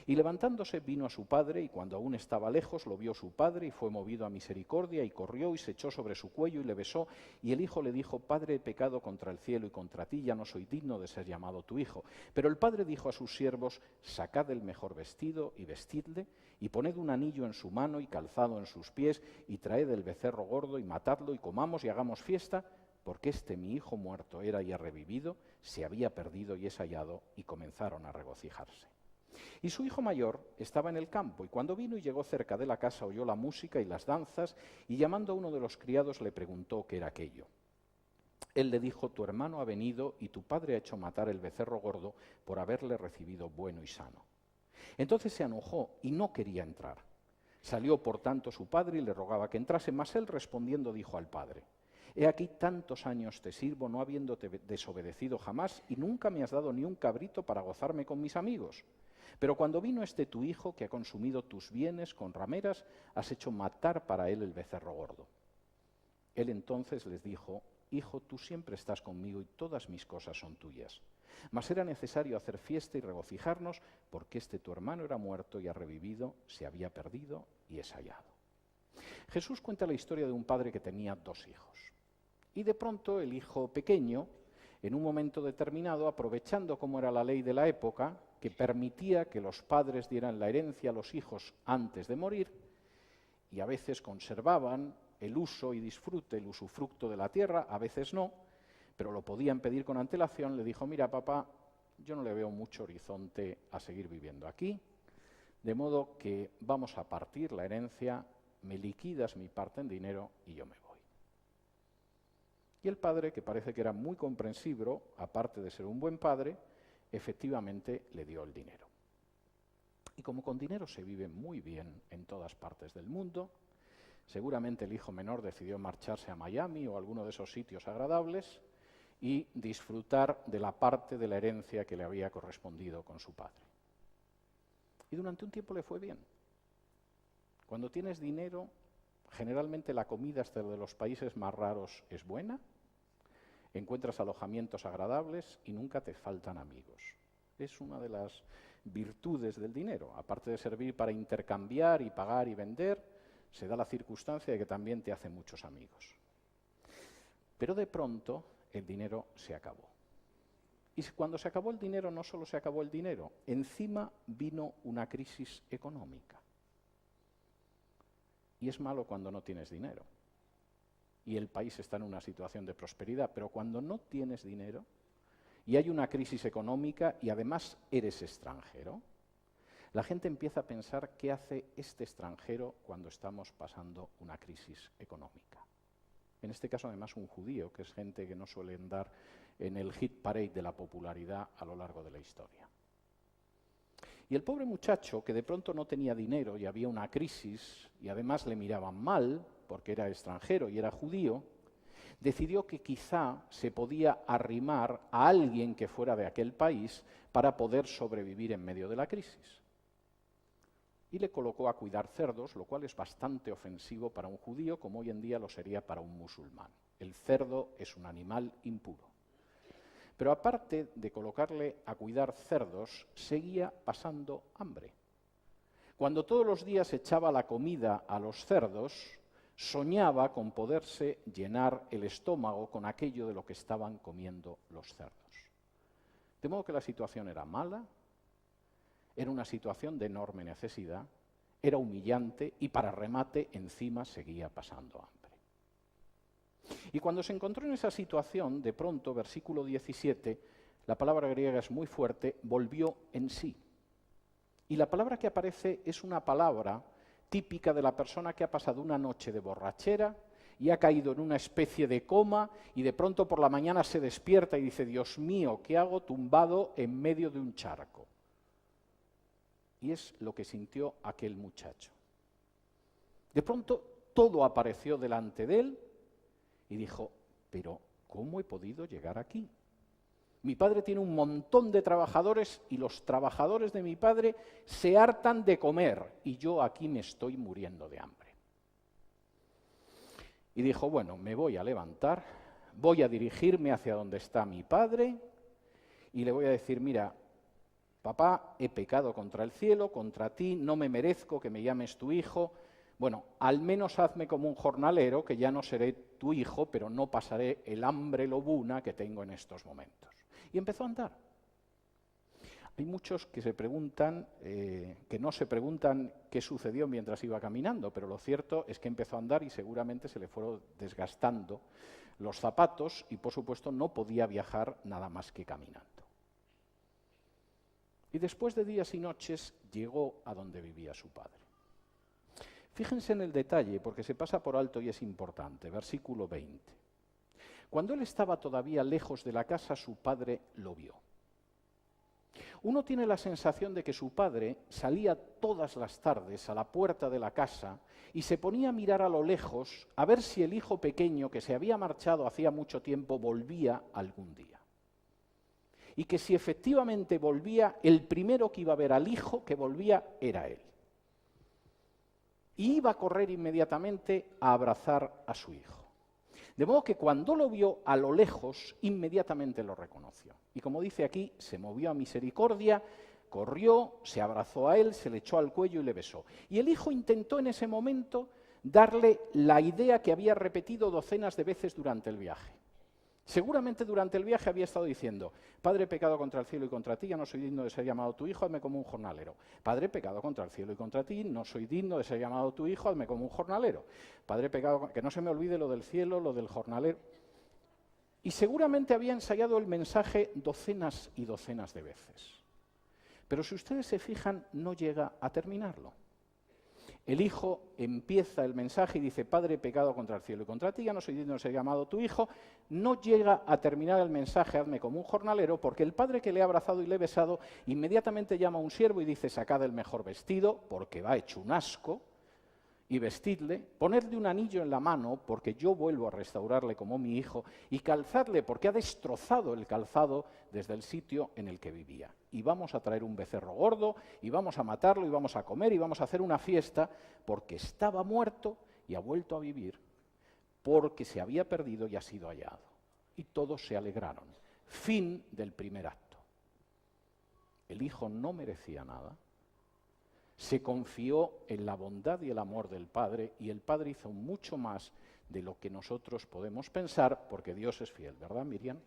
Y levantándose vino a su padre, y cuando aún estaba lejos lo vio su padre, y fue movido a misericordia, y corrió y se echó sobre su cuello y le besó. Y el hijo le dijo, «Padre, he pecado contra el cielo y contra ti, ya no soy digno de ser llamado tu hijo». Pero el padre dijo a sus siervos, «Sacad el mejor vestido y vestidle, y poned un anillo en su mano y calzado en sus pies, y traed el becerro gordo y matadlo, y comamos y hagamos fiesta, porque este mi hijo muerto era y ha revivido, se había perdido y es hallado», y comenzaron a regocijarse. Y su hijo mayor estaba en el campo, y cuando vino y llegó cerca de la casa oyó la música y las danzas, y llamando a uno de los criados le preguntó qué era aquello. Él le dijo, «Tu hermano ha venido y tu padre ha hecho matar el becerro gordo por haberle recibido bueno y sano». Entonces se enojó y no quería entrar. Salió por tanto su padre y le rogaba que entrase, mas él respondiendo dijo al padre, «He aquí tantos años te sirvo, no habiéndote desobedecido jamás, y nunca me has dado ni un cabrito para gozarme con mis amigos. Pero cuando vino este tu hijo, que ha consumido tus bienes con rameras, has hecho matar para él el becerro gordo». Él entonces les dijo, «Hijo, tú siempre estás conmigo y todas mis cosas son tuyas. Mas era necesario hacer fiesta y regocijarnos, porque este tu hermano era muerto y ha revivido, se había perdido y es hallado». Jesús cuenta la historia de un padre que tenía dos hijos. Y de pronto el hijo pequeño, en un momento determinado, aprovechando cómo era la ley de la época, que permitía que los padres dieran la herencia a los hijos antes de morir, y a veces conservaban el uso y disfrute, el usufructo de la tierra, a veces no, pero lo podían pedir con antelación, le dijo, «Mira, papá, yo no le veo mucho horizonte a seguir viviendo aquí, de modo que vamos a partir la herencia, me liquidas mi parte en dinero y yo me voy». Y el padre, que parece que era muy comprensivo, aparte de ser un buen padre, efectivamente le dio el dinero. Y como con dinero se vive muy bien en todas partes del mundo, seguramente el hijo menor decidió marcharse a Miami o a alguno de esos sitios agradables y disfrutar de la parte de la herencia que le había correspondido con su padre. Y durante un tiempo le fue bien. Cuando tienes dinero, generalmente la comida hasta de los países más raros es buena, encuentras alojamientos agradables y nunca te faltan amigos. Es una de las virtudes del dinero. Aparte de servir para intercambiar y pagar y vender, se da la circunstancia de que también te hace muchos amigos. Pero de pronto el dinero se acabó. Y cuando se acabó el dinero, no solo se acabó el dinero, encima vino una crisis económica. Y es malo cuando no tienes dinero y el país está en una situación de prosperidad, pero cuando no tienes dinero y hay una crisis económica y además eres extranjero, la gente empieza a pensar qué hace este extranjero cuando estamos pasando una crisis económica. En este caso, además, un judío, que es gente que no suele andar en el hit parade de la popularidad a lo largo de la historia. Y el pobre muchacho, que de pronto no tenía dinero y había una crisis, y además le miraban mal, porque era extranjero y era judío, decidió que quizá se podía arrimar a alguien que fuera de aquel país para poder sobrevivir en medio de la crisis. Y le colocó a cuidar cerdos, lo cual es bastante ofensivo para un judío, como hoy en día lo sería para un musulmán. El cerdo es un animal impuro. Pero aparte de colocarle a cuidar cerdos, seguía pasando hambre. Cuando todos los días echaba la comida a los cerdos, soñaba con poderse llenar el estómago con aquello de lo que estaban comiendo los cerdos. De modo que la situación era mala, era una situación de enorme necesidad, era humillante y para remate encima seguía pasando hambre. Y cuando se encontró en esa situación, de pronto, versículo 17, la palabra griega es muy fuerte, volvió en sí. Y la palabra que aparece es una palabra típica de la persona que ha pasado una noche de borrachera y ha caído en una especie de coma y de pronto por la mañana se despierta y dice, Dios mío, ¿qué hago tumbado en medio de un charco? Y es lo que sintió aquel muchacho. De pronto todo apareció delante de él y dijo, pero ¿cómo he podido llegar aquí? Mi padre tiene un montón de trabajadores y los trabajadores de mi padre se hartan de comer y yo aquí me estoy muriendo de hambre. Y dijo, bueno, me voy a levantar, voy a dirigirme hacia donde está mi padre y le voy a decir, mira, papá, he pecado contra el cielo, contra ti, no me merezco que me llames tu hijo. Bueno, al menos hazme como un jornalero, que ya no seré tu hijo, pero no pasaré el hambre lobuna que tengo en estos momentos. Y empezó a andar. Hay muchos que se preguntan, que no se preguntan qué sucedió mientras iba caminando, pero lo cierto es que empezó a andar y seguramente se le fueron desgastando los zapatos y, por supuesto, no podía viajar nada más que caminando. Y después de días y noches llegó a donde vivía su padre. Fíjense en el detalle, porque se pasa por alto y es importante. Versículo 20. Cuando él estaba todavía lejos de la casa, su padre lo vio. Uno tiene la sensación de que su padre salía todas las tardes a la puerta de la casa y se ponía a mirar a lo lejos a ver si el hijo pequeño que se había marchado hacía mucho tiempo volvía algún día. Y que si efectivamente volvía, el primero que iba a ver al hijo que volvía era él. Y iba a correr inmediatamente a abrazar a su hijo. De modo que cuando lo vio a lo lejos, inmediatamente lo reconoció. Y como dice aquí, se movió a misericordia, corrió, se abrazó a él, se le echó al cuello y le besó. Y el hijo intentó en ese momento darle la idea que había repetido docenas de veces durante el viaje. Seguramente durante el viaje había estado diciendo, Padre, he pecado contra el cielo y contra ti, ya no soy digno de ser llamado tu hijo, hazme como un jornalero. Padre, he pecado contra el cielo y contra ti, no soy digno de ser llamado tu hijo, hazme como un jornalero. Padre, he pecado, que no se me olvide lo del cielo, lo del jornalero. Y seguramente había ensayado el mensaje docenas y docenas de veces. Pero si ustedes se fijan, no llega a terminarlo. El hijo empieza el mensaje y dice, Padre, he pecado contra el cielo y contra ti, ya no soy digno de ser llamado tu hijo. No llega a terminar el mensaje, hazme como un jornalero, porque el padre que le ha abrazado y le ha besado, inmediatamente llama a un siervo y dice, sacad el mejor vestido, porque va hecho un asco, y vestidle, ponedle un anillo en la mano, porque yo vuelvo a restaurarle como mi hijo, y calzadle, porque ha destrozado el calzado desde el sitio en el que vivía. Y vamos a traer un becerro gordo, y vamos a matarlo, y vamos a comer, y vamos a hacer una fiesta, porque estaba muerto y ha vuelto a vivir, porque se había perdido y ha sido hallado. Y todos se alegraron. Fin del primer acto. El hijo no merecía nada. Se confió en la bondad y el amor del Padre, y el Padre hizo mucho más de lo que nosotros podemos pensar, porque Dios es fiel, ¿verdad, Miriam?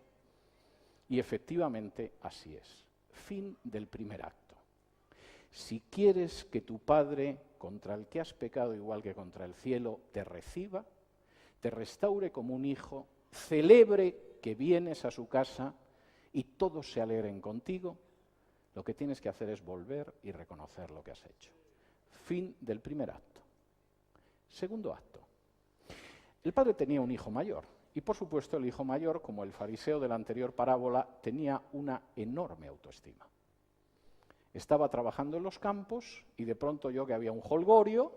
Y efectivamente así es. Fin del primer acto. Si quieres que tu Padre, contra el que has pecado igual que contra el cielo, te reciba, te restaure como un hijo, celebre que vienes a su casa y todos se alegren contigo, lo que tienes que hacer es volver y reconocer lo que has hecho. Fin del primer acto. Segundo acto. El padre tenía un hijo mayor, y por supuesto el hijo mayor, como el fariseo de la anterior parábola, tenía una enorme autoestima. Estaba trabajando en los campos y de pronto oyó que había un jolgorio,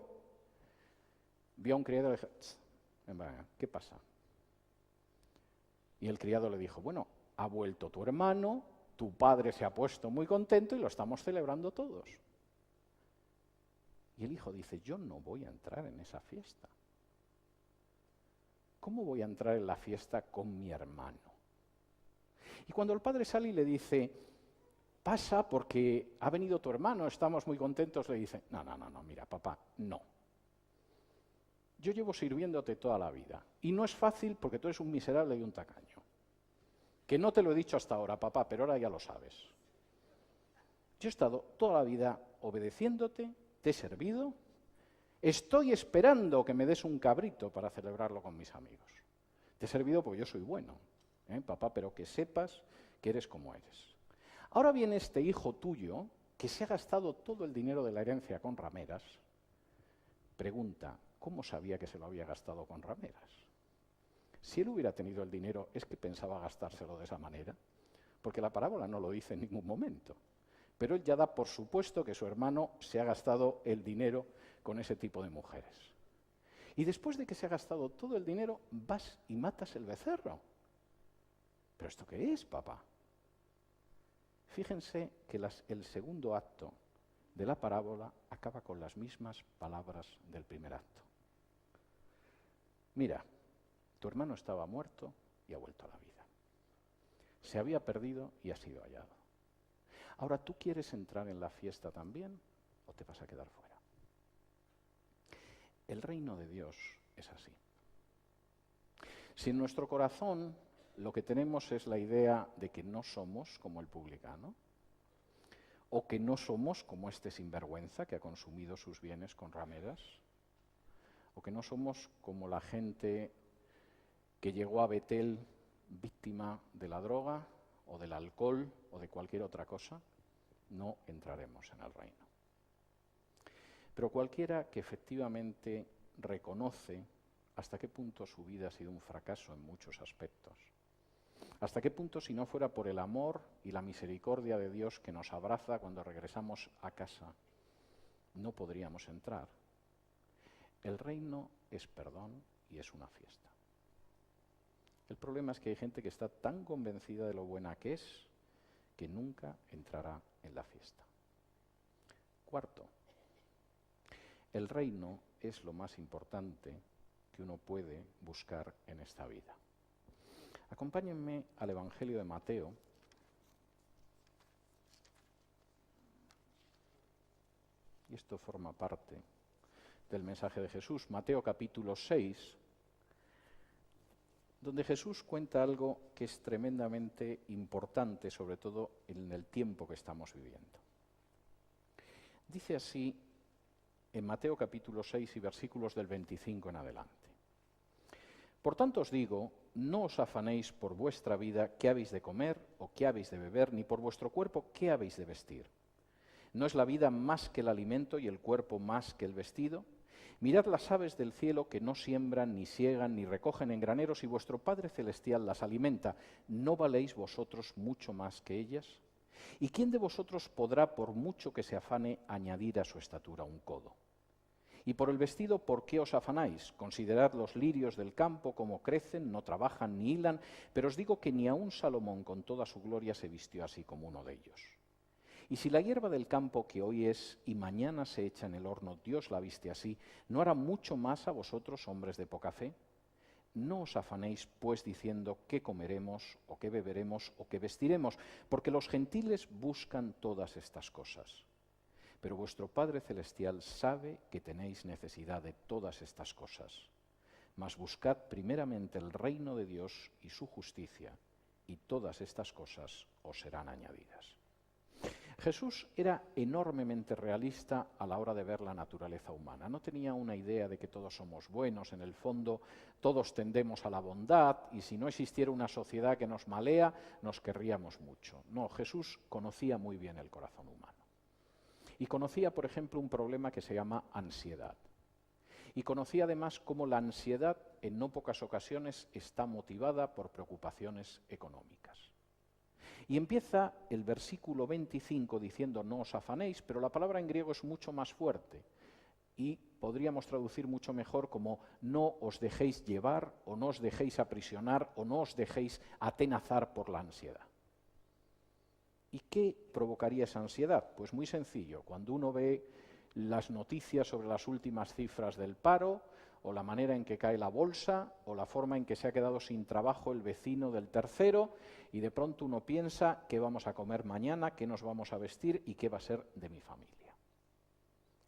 vio a un criado y le dijo, ¿qué pasa? Y el criado le dijo, bueno, ha vuelto tu hermano, tu padre se ha puesto muy contento y lo estamos celebrando todos. Y el hijo dice, yo no voy a entrar en esa fiesta. ¿Cómo voy a entrar en la fiesta con mi hermano? Y cuando el padre sale y le dice, pasa porque ha venido tu hermano, estamos muy contentos, le dice, no, mira, papá, no. Yo llevo sirviéndote toda la vida y no es fácil porque tú eres un miserable y un tacaño. Que no te lo he dicho hasta ahora, papá, pero ahora ya lo sabes. Yo he estado toda la vida obedeciéndote, te he servido, estoy esperando que me des un cabrito para celebrarlo con mis amigos. Te he servido porque yo soy bueno, papá, pero que sepas que eres como eres. Ahora viene este hijo tuyo que se ha gastado todo el dinero de la herencia con rameras. Pregunta, ¿cómo sabía que se lo había gastado con rameras? Si él hubiera tenido el dinero, ¿es que pensaba gastárselo de esa manera? Porque la parábola no lo dice en ningún momento. Pero él ya da por supuesto que su hermano se ha gastado el dinero con ese tipo de mujeres. Y después de que se ha gastado todo el dinero, vas y matas el becerro. ¿Pero esto qué es, papá? Fíjense que el segundo acto de la parábola acaba con las mismas palabras del primer acto. Mira, tu hermano estaba muerto y ha vuelto a la vida. Se había perdido y ha sido hallado. Ahora, ¿tú quieres entrar en la fiesta también o te vas a quedar fuera? El reino de Dios es así. Si en nuestro corazón lo que tenemos es la idea de que no somos como el publicano, o que no somos como este sinvergüenza que ha consumido sus bienes con rameras, o que no somos como la gente que llegó a Betel víctima de la droga o del alcohol o de cualquier otra cosa, no entraremos en el reino. Pero cualquiera que efectivamente reconoce hasta qué punto su vida ha sido un fracaso en muchos aspectos, hasta qué punto, si no fuera por el amor y la misericordia de Dios que nos abraza cuando regresamos a casa, no podríamos entrar. El reino es perdón y es una fiesta. El problema es que hay gente que está tan convencida de lo buena que es, que nunca entrará en la fiesta. Cuarto, el reino es lo más importante que uno puede buscar en esta vida. Acompáñenme al Evangelio de Mateo, y esto forma parte del mensaje de Jesús, Mateo capítulo 6, donde Jesús cuenta algo que es tremendamente importante, sobre todo en el tiempo que estamos viviendo. Dice así en Mateo capítulo 6 y versículos del 25 en adelante. Por tanto os digo, no os afanéis por vuestra vida qué habéis de comer o qué habéis de beber, ni por vuestro cuerpo qué habéis de vestir. ¿No es la vida más que el alimento y el cuerpo más que el vestido? Mirad las aves del cielo que no siembran, ni siegan, ni recogen en graneros, y vuestro Padre Celestial las alimenta. ¿No valéis vosotros mucho más que ellas? ¿Y quién de vosotros podrá, por mucho que se afane, añadir a su estatura un codo? Y por el vestido, ¿por qué os afanáis? Considerad los lirios del campo, cómo crecen, no trabajan ni hilan, pero os digo que ni aun Salomón con toda su gloria se vistió así como uno de ellos. Y si la hierba del campo que hoy es y mañana se echa en el horno, Dios la viste así, ¿no hará mucho más a vosotros, hombres de poca fe? No os afanéis, pues, diciendo qué comeremos, o qué beberemos, o qué vestiremos, porque los gentiles buscan todas estas cosas. Pero vuestro Padre Celestial sabe que tenéis necesidad de todas estas cosas. Mas buscad primeramente el reino de Dios y su justicia, y todas estas cosas os serán añadidas. Jesús era enormemente realista a la hora de ver la naturaleza humana. No tenía una idea de que todos somos buenos, en el fondo todos tendemos a la bondad, y si no existiera una sociedad que nos malea, nos querríamos mucho. No, Jesús conocía muy bien el corazón humano. Y conocía, por ejemplo, un problema que se llama ansiedad. Y conocía además cómo la ansiedad en no pocas ocasiones está motivada por preocupaciones económicas. Y empieza el versículo 25 diciendo no os afanéis, pero la palabra en griego es mucho más fuerte y podríamos traducir mucho mejor como no os dejéis llevar o no os dejéis aprisionar o no os dejéis atenazar por la ansiedad. ¿Y qué provocaría esa ansiedad? Pues muy sencillo, cuando uno ve las noticias sobre las últimas cifras del paro, o la manera en que cae la bolsa, o la forma en que se ha quedado sin trabajo el vecino del tercero, y de pronto uno piensa qué vamos a comer mañana, qué nos vamos a vestir y qué va a ser de mi familia.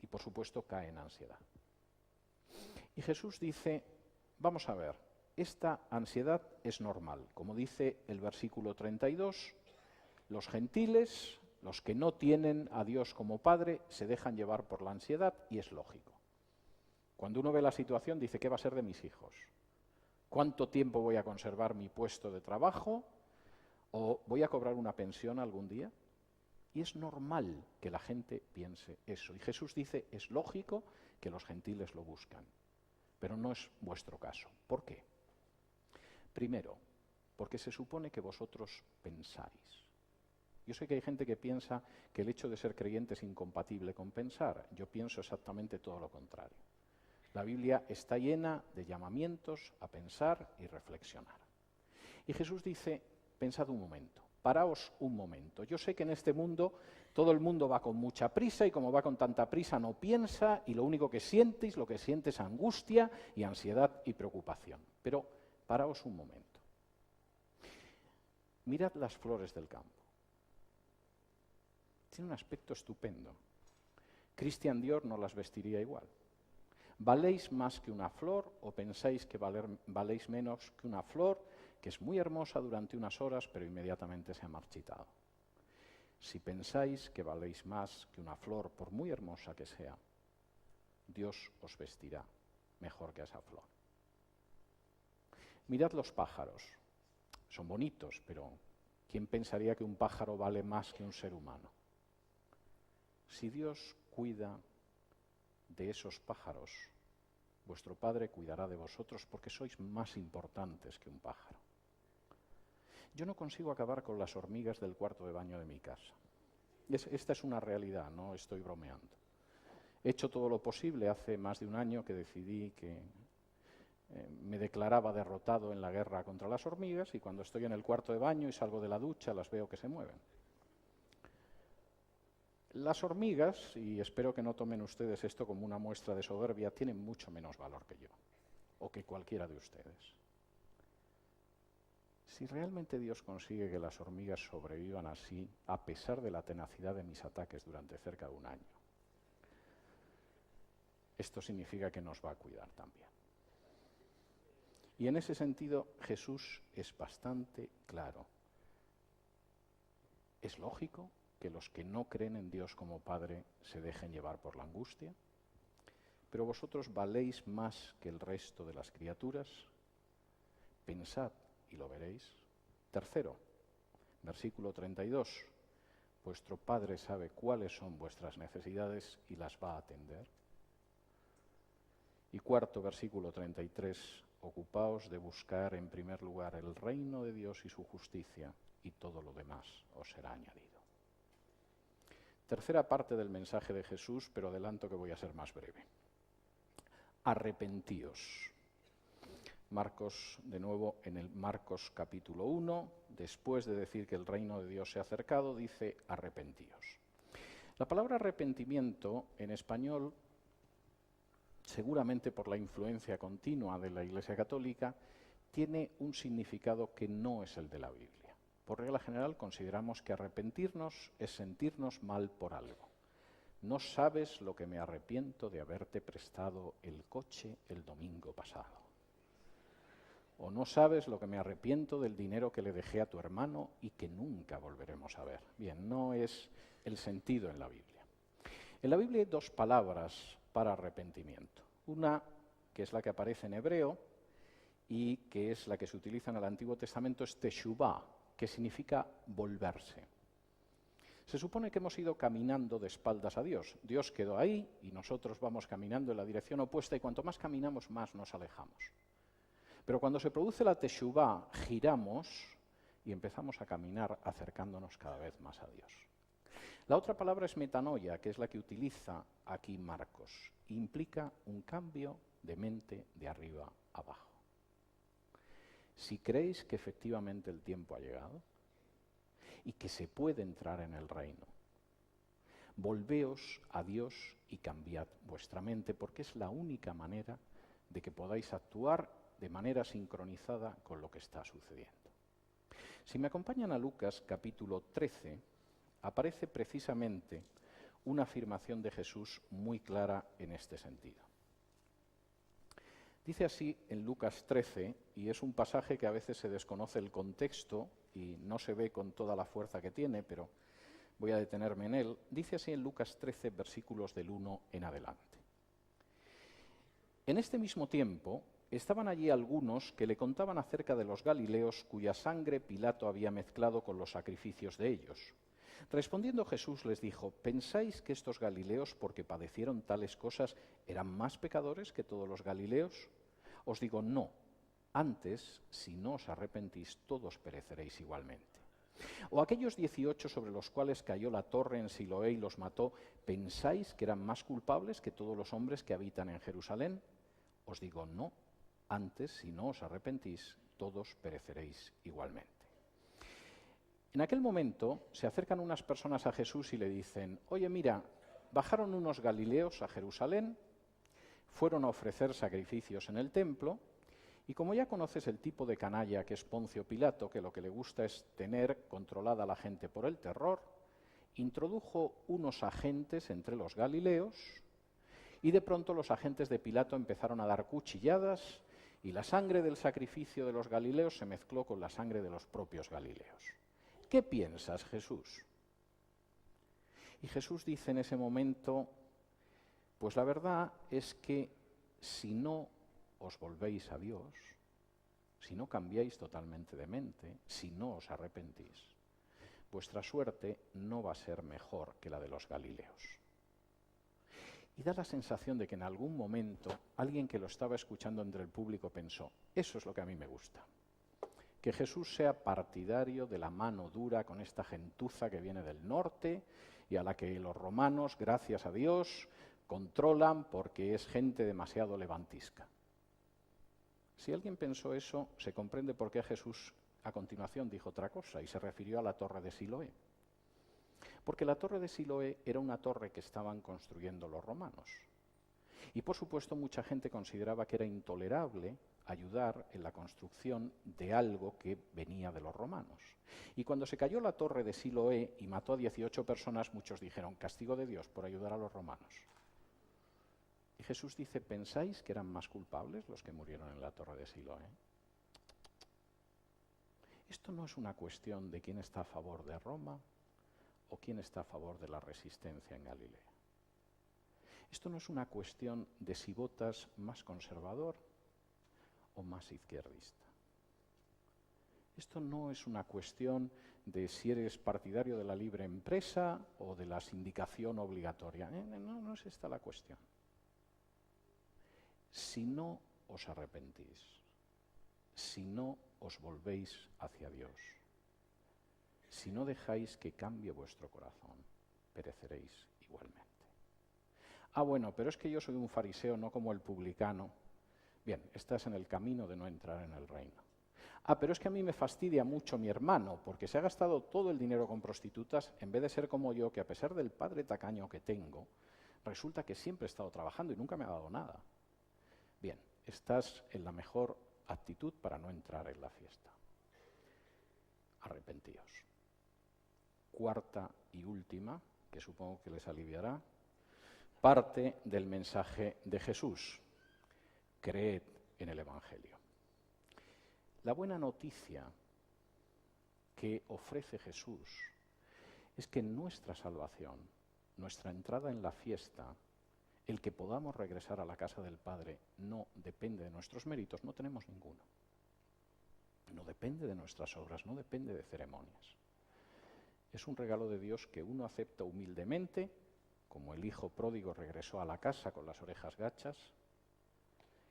Y por supuesto cae en ansiedad. Y Jesús dice, vamos a ver, esta ansiedad es normal. Como dice el versículo 32, los gentiles, los que no tienen a Dios como Padre, se dejan llevar por la ansiedad y es lógico. Cuando uno ve la situación dice, ¿qué va a ser de mis hijos? ¿Cuánto tiempo voy a conservar mi puesto de trabajo? ¿O voy a cobrar una pensión algún día? Y es normal que la gente piense eso. Y Jesús dice, es lógico que los gentiles lo buscan, pero no es vuestro caso. ¿Por qué? Primero, porque se supone que vosotros pensáis. Yo sé que hay gente que piensa que el hecho de ser creyente es incompatible con pensar. Yo pienso exactamente todo lo contrario. La Biblia está llena de llamamientos a pensar y reflexionar. Y Jesús dice, pensad un momento, paraos un momento. Yo sé que en este mundo todo el mundo va con mucha prisa y como va con tanta prisa no piensa y lo único que siente es angustia y ansiedad y preocupación. Pero paraos un momento. Mirad las flores del campo. Tiene un aspecto estupendo. Christian Dior no las vestiría igual. ¿Valéis más que una flor o pensáis que valéis menos que una flor que es muy hermosa durante unas horas pero inmediatamente se ha marchitado? Si pensáis que valéis más que una flor por muy hermosa que sea, Dios os vestirá mejor que a esa flor. Mirad los pájaros. Son bonitos, pero ¿quién pensaría que un pájaro vale más que un ser humano? Si Dios cuida de esos pájaros, vuestro Padre cuidará de vosotros porque sois más importantes que un pájaro. Yo no consigo acabar con las hormigas del cuarto de baño de mi casa. Esta es una realidad, no estoy bromeando. He hecho todo lo posible, hace más de un año que decidí que me declaraba derrotado en la guerra contra las hormigas y cuando estoy en el cuarto de baño y salgo de la ducha las veo que se mueven. Las hormigas, y espero que no tomen ustedes esto como una muestra de soberbia, tienen mucho menos valor que yo, o que cualquiera de ustedes. Si realmente Dios consigue que las hormigas sobrevivan así, a pesar de la tenacidad de mis ataques durante cerca de un año, esto significa que nos va a cuidar también. Y en ese sentido, Jesús es bastante claro. Es lógico que los que no creen en Dios como Padre se dejen llevar por la angustia, pero vosotros valéis más que el resto de las criaturas. Pensad y lo veréis. Tercero, versículo 32, vuestro Padre sabe cuáles son vuestras necesidades y las va a atender. Y cuarto, versículo 33, ocupaos de buscar en primer lugar el reino de Dios y su justicia, y todo lo demás os será añadido. Tercera parte del mensaje de Jesús, pero adelanto que voy a ser más breve. Arrepentíos. Marcos, de nuevo, en el Marcos capítulo 1, después de decir que el reino de Dios se ha acercado, dice arrepentíos. La palabra arrepentimiento en español, seguramente por la influencia continua de la Iglesia Católica, tiene un significado que no es el de la Biblia. Por regla general consideramos que arrepentirnos es sentirnos mal por algo. No sabes lo que me arrepiento de haberte prestado el coche el domingo pasado. O no sabes lo que me arrepiento del dinero que le dejé a tu hermano y que nunca volveremos a ver. Bien, no es el sentido en la Biblia. En la Biblia hay dos palabras para arrepentimiento. Una, que es la que aparece en hebreo y que es la que se utiliza en el Antiguo Testamento, es teshuvah, que significa volverse. Se supone que hemos ido caminando de espaldas a Dios. Dios quedó ahí y nosotros vamos caminando en la dirección opuesta y cuanto más caminamos, más nos alejamos. Pero cuando se produce la teshuvá, giramos y empezamos a caminar acercándonos cada vez más a Dios. La otra palabra es metanoia, que es la que utiliza aquí Marcos. Implica un cambio de mente de arriba abajo. Si creéis que efectivamente el tiempo ha llegado y que se puede entrar en el reino, volveos a Dios y cambiad vuestra mente, porque es la única manera de que podáis actuar de manera sincronizada con lo que está sucediendo. Si me acompañan a Lucas capítulo 13, aparece precisamente una afirmación de Jesús muy clara en este sentido. Dice así en Lucas 13, y es un pasaje que a veces se desconoce el contexto y no se ve con toda la fuerza que tiene, pero voy a detenerme en él. Dice así en Lucas 13, versículos del 1 en adelante. En este mismo tiempo estaban allí algunos que le contaban acerca de los galileos cuya sangre Pilato había mezclado con los sacrificios de ellos. Respondiendo Jesús les dijo: ¿pensáis que estos galileos, porque padecieron tales cosas, eran más pecadores que todos los galileos? Os digo, no. Antes, si no os arrepentís, todos pereceréis igualmente. O aquellos 18 sobre los cuales cayó la torre en Siloé y los mató, ¿pensáis que eran más culpables que todos los hombres que habitan en Jerusalén? Os digo, no. Antes, si no os arrepentís, todos pereceréis igualmente. En aquel momento se acercan unas personas a Jesús y le dicen: oye, mira, bajaron unos galileos a Jerusalén, fueron a ofrecer sacrificios en el templo, y como ya conoces el tipo de canalla que es Poncio Pilato, que lo que le gusta es tener controlada a la gente por el terror, introdujo unos agentes entre los galileos, y de pronto los agentes de Pilato empezaron a dar cuchilladas, y la sangre del sacrificio de los galileos se mezcló con la sangre de los propios galileos. ¿Qué piensas, Jesús? Y Jesús dice en ese momento: pues la verdad es que si no os volvéis a Dios, si no cambiáis totalmente de mente, si no os arrepentís, vuestra suerte no va a ser mejor que la de los galileos. Y da la sensación de que en algún momento alguien que lo estaba escuchando entre el público pensó: eso es lo que a mí me gusta. Que Jesús sea partidario de la mano dura con esta gentuza que viene del norte y a la que los romanos, gracias a Dios, controlan porque es gente demasiado levantisca. Si alguien pensó eso, se comprende por qué Jesús a continuación dijo otra cosa y se refirió a la torre de Siloé. Porque la torre de Siloé era una torre que estaban construyendo los romanos. Y por supuesto mucha gente consideraba que era intolerable ayudar en la construcción de algo que venía de los romanos. Y cuando se cayó la torre de Siloé y mató a 18 personas, muchos dijeron: castigo de Dios por ayudar a los romanos. Y Jesús dice: ¿pensáis que eran más culpables los que murieron en la torre de Siloé? Esto no es una cuestión de quién está a favor de Roma o quién está a favor de la resistencia en Galilea. Esto no es una cuestión de si votas más conservador o más izquierdista. Esto no es una cuestión de si eres partidario de la libre empresa o de la sindicación obligatoria. No es esta la cuestión. Si no os arrepentís, si no os volvéis hacia Dios, si no dejáis que cambie vuestro corazón, pereceréis igualmente. Ah, bueno, pero es que yo soy un fariseo, no como el publicano. Bien, estás en el camino de no entrar en el reino. Ah, pero es que a mí me fastidia mucho mi hermano, porque se ha gastado todo el dinero con prostitutas, en vez de ser como yo, que a pesar del padre tacaño que tengo, resulta que siempre he estado trabajando y nunca me ha dado nada. Bien, estás en la mejor actitud para no entrar en la fiesta. Arrepentíos. Cuarta y última, que supongo que les aliviará, parte del mensaje de Jesús: creed en el Evangelio. La buena noticia que ofrece Jesús es que nuestra salvación, nuestra entrada en la fiesta, el que podamos regresar a la casa del Padre, no depende de nuestros méritos, no tenemos ninguno. No depende de nuestras obras, no depende de ceremonias. Es un regalo de Dios que uno acepta humildemente, como el hijo pródigo regresó a la casa con las orejas gachas,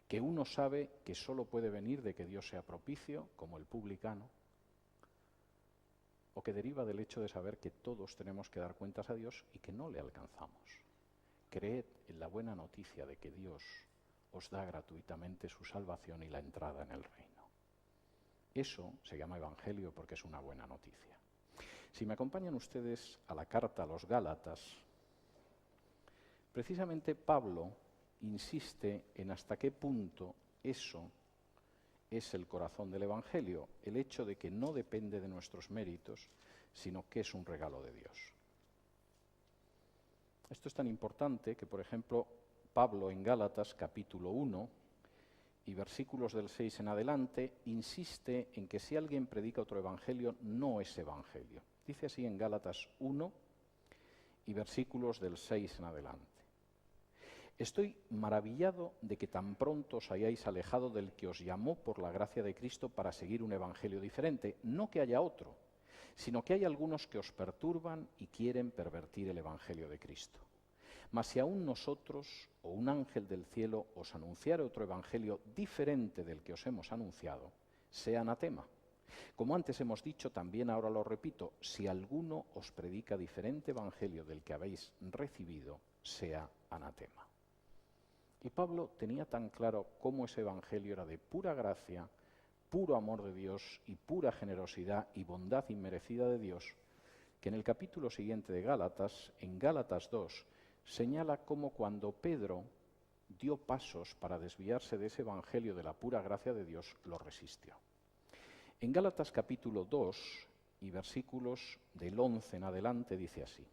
que uno sabe que solo puede venir de que Dios sea propicio, como el publicano, o que deriva del hecho de saber que todos tenemos que dar cuentas a Dios y que no le alcanzamos. Creed en la buena noticia de que Dios os da gratuitamente su salvación y la entrada en el reino. Eso se llama Evangelio porque es una buena noticia. Si me acompañan ustedes a la carta a los Gálatas, precisamente Pablo insiste en hasta qué punto eso es el corazón del Evangelio, el hecho de que no depende de nuestros méritos, sino que es un regalo de Dios. Esto es tan importante que, por ejemplo, Pablo en Gálatas capítulo 1 y versículos del 6 en adelante insiste en que si alguien predica otro evangelio, no es evangelio. Dice así en Gálatas 1 y versículos del 6 en adelante. Estoy maravillado de que tan pronto os hayáis alejado del que os llamó por la gracia de Cristo para seguir un evangelio diferente. No que haya otro, sino que hay algunos que os perturban y quieren pervertir el evangelio de Cristo. Mas si aún nosotros o un ángel del cielo os anunciare otro evangelio diferente del que os hemos anunciado, sea anatema. Como antes hemos dicho, también ahora lo repito, si alguno os predica diferente evangelio del que habéis recibido, sea anatema. Y Pablo tenía tan claro cómo ese evangelio era de pura gracia, puro amor de Dios y pura generosidad y bondad inmerecida de Dios, que en el capítulo siguiente de Gálatas, en Gálatas 2, señala cómo cuando Pedro dio pasos para desviarse de ese evangelio de la pura gracia de Dios, lo resistió. En Gálatas capítulo 2 y versículos del 11 en adelante dice así: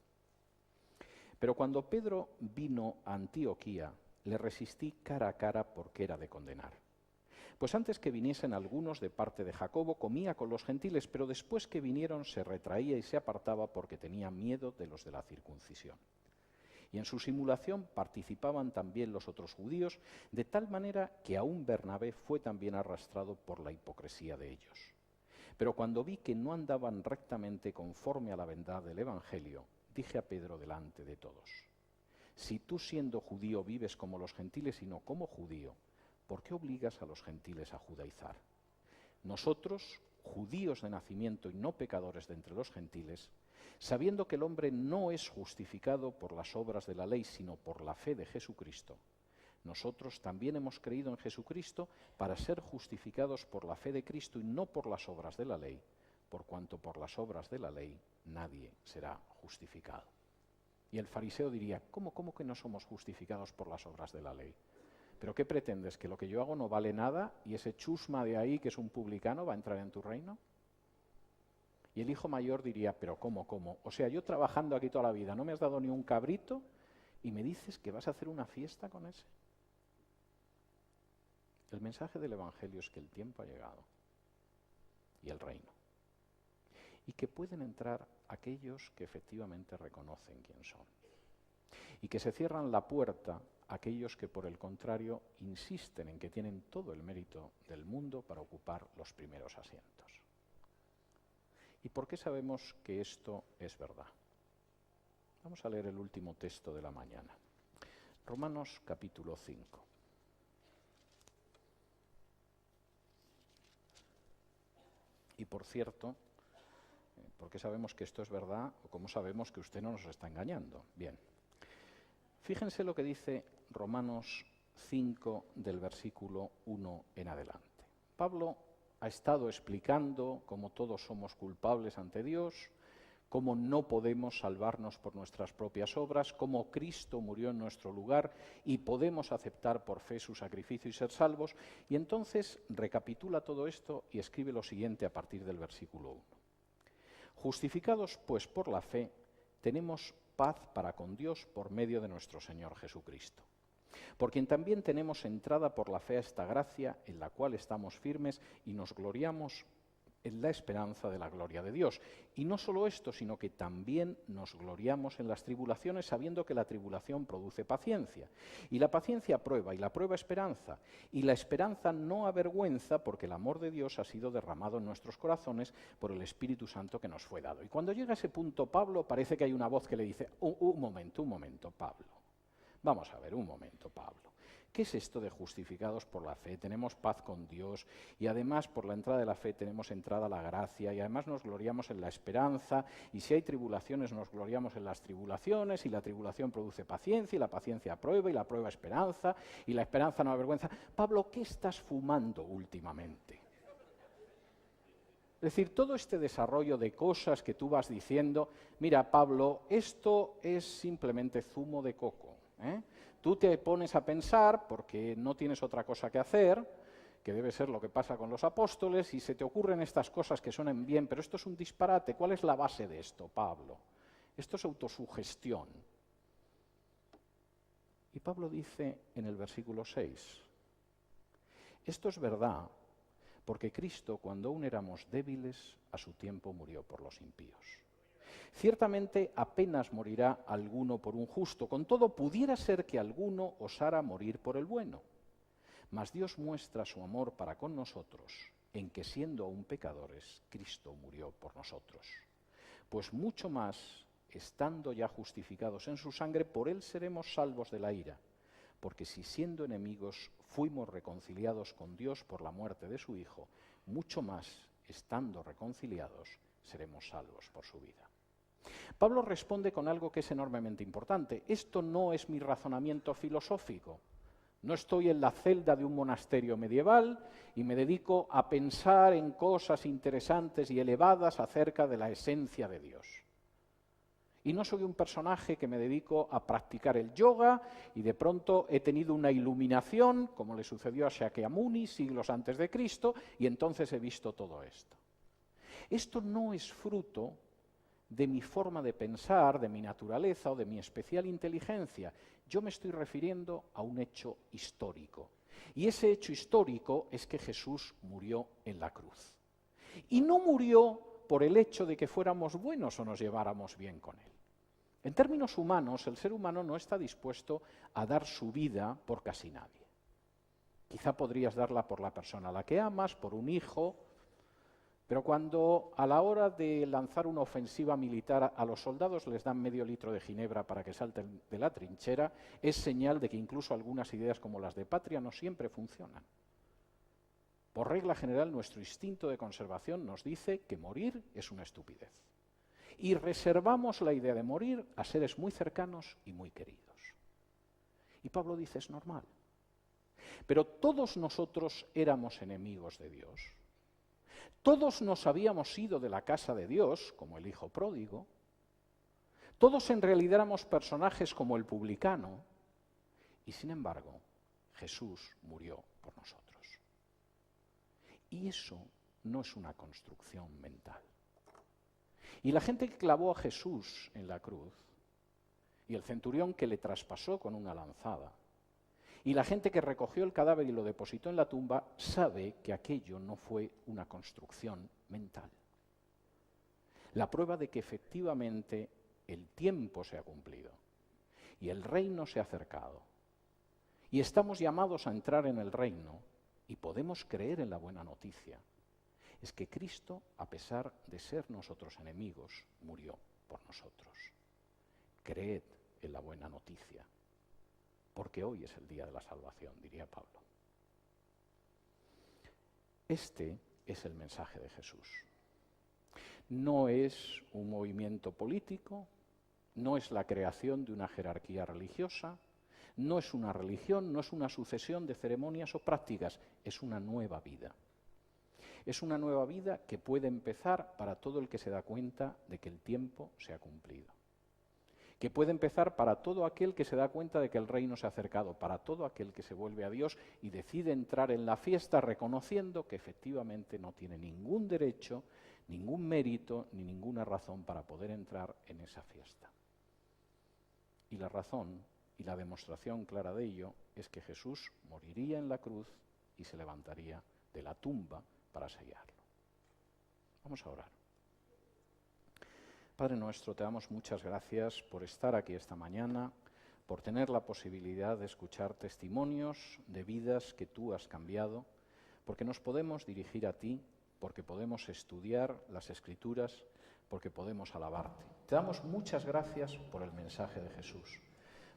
Pero cuando Pedro vino a Antioquía, le resistí cara a cara porque era de condenar. Pues antes que viniesen algunos de parte de Jacobo, comía con los gentiles, pero después que vinieron se retraía y se apartaba porque tenía miedo de los de la circuncisión. Y en su simulación participaban también los otros judíos, de tal manera que aún Bernabé fue también arrastrado por la hipocresía de ellos. Pero cuando vi que no andaban rectamente conforme a la verdad del Evangelio, dije a Pedro delante de todos: si tú siendo judío vives como los gentiles y no como judío, ¿por qué obligas a los gentiles a judaizar? Nosotros, judíos de nacimiento y no pecadores de entre los gentiles, sabiendo que el hombre no es justificado por las obras de la ley, sino por la fe de Jesucristo, nosotros también hemos creído en Jesucristo para ser justificados por la fe de Cristo y no por las obras de la ley, por cuanto por las obras de la ley nadie será justificado. Y el fariseo diría: ¿Cómo que no somos justificados por las obras de la ley? ¿Pero qué pretendes? ¿Que lo que yo hago no vale nada y ese chusma de ahí, que es un publicano, va a entrar en tu reino? Y el hijo mayor diría: ¿pero cómo? O sea, yo trabajando aquí toda la vida, no me has dado ni un cabrito y me dices que vas a hacer una fiesta con ese. El mensaje del Evangelio es que el tiempo ha llegado y el reino. Y que pueden entrar aquellos que efectivamente reconocen quién son. Y que se cierran la puerta a aquellos que, por el contrario, insisten en que tienen todo el mérito del mundo para ocupar los primeros asientos. ¿Y por qué sabemos que esto es verdad? Vamos a leer el último texto de la mañana. Romanos capítulo 5. Y por cierto, ¿por qué sabemos que esto es verdad o cómo sabemos que usted no nos está engañando? Bien, fíjense lo que dice Romanos 5 del versículo 1 en adelante. Pablo ha estado explicando cómo todos somos culpables ante Dios, cómo no podemos salvarnos por nuestras propias obras, cómo Cristo murió en nuestro lugar y podemos aceptar por fe su sacrificio y ser salvos. Y entonces recapitula todo esto y escribe lo siguiente a partir del versículo 1. Justificados pues por la fe, tenemos paz para con Dios por medio de nuestro Señor Jesucristo, por quien también tenemos entrada por la fe a esta gracia en la cual estamos firmes y nos gloriamos en la esperanza de la gloria de Dios. Y no solo esto, sino que también nos gloriamos en las tribulaciones, sabiendo que la tribulación produce paciencia. Y la paciencia prueba, y la prueba esperanza. Y la esperanza no avergüenza, porque el amor de Dios ha sido derramado en nuestros corazones por el Espíritu Santo que nos fue dado. Y cuando llega a ese punto Pablo, parece que hay una voz que le dice: un momento, Pablo. Vamos a ver, un momento, Pablo. ¿Qué es esto de justificados por la fe? Tenemos paz con Dios y además por la entrada de la fe tenemos entrada a la gracia y además nos gloriamos en la esperanza y si hay tribulaciones nos gloriamos en las tribulaciones y la tribulación produce paciencia y la paciencia prueba y la prueba esperanza y la esperanza no avergüenza. Pablo, ¿qué estás fumando últimamente? Es decir, todo este desarrollo de cosas que tú vas diciendo, mira Pablo, esto es simplemente zumo de coco, ¿eh? Tú te pones a pensar, porque no tienes otra cosa que hacer, que debe ser lo que pasa con los apóstoles, y se te ocurren estas cosas que suenan bien, pero esto es un disparate. ¿Cuál es la base de esto, Pablo? Esto es autosugestión. Y Pablo dice en el versículo 6, esto es verdad, porque Cristo, cuando aún éramos débiles, a su tiempo murió por los impíos. Ciertamente apenas morirá alguno por un justo, con todo pudiera ser que alguno osara morir por el bueno. Mas Dios muestra su amor para con nosotros, en que siendo aún pecadores, Cristo murió por nosotros. Pues mucho más, estando ya justificados en su sangre, por él seremos salvos de la ira. Porque si siendo enemigos fuimos reconciliados con Dios por la muerte de su Hijo, mucho más, estando reconciliados, seremos salvos por su vida. Pablo responde con algo que es enormemente importante. Esto no es mi razonamiento filosófico. No estoy en la celda de un monasterio medieval y me dedico a pensar en cosas interesantes y elevadas acerca de la esencia de Dios. Y no soy un personaje que me dedico a practicar el yoga y de pronto he tenido una iluminación, como le sucedió a Shakyamuni siglos antes de Cristo, y entonces he visto todo esto. Esto no es fruto de mi forma de pensar, de mi naturaleza o de mi especial inteligencia. Yo me estoy refiriendo a un hecho histórico. Y ese hecho histórico es que Jesús murió en la cruz. Y no murió por el hecho de que fuéramos buenos o nos lleváramos bien con él. En términos humanos, el ser humano no está dispuesto a dar su vida por casi nadie. Quizá podrías darla por la persona a la que amas, por un hijo, pero cuando a la hora de lanzar una ofensiva militar a los soldados les dan medio litro de ginebra para que salten de la trinchera, es señal de que incluso algunas ideas como las de patria no siempre funcionan. Por regla general, nuestro instinto de conservación nos dice que morir es una estupidez. Y reservamos la idea de morir a seres muy cercanos y muy queridos. Y Pablo dice, es normal. Pero todos nosotros éramos enemigos de Dios. Todos nos habíamos ido de la casa de Dios, como el hijo pródigo. Todos en realidad éramos personajes como el publicano. Y sin embargo, Jesús murió por nosotros. Y eso no es una construcción mental. Y la gente que clavó a Jesús en la cruz, y el centurión que le traspasó con una lanzada, y la gente que recogió el cadáver y lo depositó en la tumba, sabe que aquello no fue una construcción mental. La prueba de que efectivamente el tiempo se ha cumplido y el reino se ha acercado y estamos llamados a entrar en el reino y podemos creer en la buena noticia, es que Cristo, a pesar de ser nosotros enemigos, murió por nosotros. Creed en la buena noticia. Porque hoy es el día de la salvación, diría Pablo. Este es el mensaje de Jesús. No es un movimiento político, no es la creación de una jerarquía religiosa, no es una religión, no es una sucesión de ceremonias o prácticas, es una nueva vida. Es una nueva vida que puede empezar para todo el que se da cuenta de que el tiempo se ha cumplido. Que puede empezar para todo aquel que se da cuenta de que el reino se ha acercado, para todo aquel que se vuelve a Dios y decide entrar en la fiesta reconociendo que efectivamente no tiene ningún derecho, ningún mérito ni ninguna razón para poder entrar en esa fiesta. Y la razón y la demostración clara de ello es que Jesús moriría en la cruz y se levantaría de la tumba para sellarlo. Vamos a orar. Padre nuestro, te damos muchas gracias por estar aquí esta mañana, por tener la posibilidad de escuchar testimonios de vidas que tú has cambiado, porque nos podemos dirigir a ti, porque podemos estudiar las Escrituras, porque podemos alabarte. Te damos muchas gracias por el mensaje de Jesús,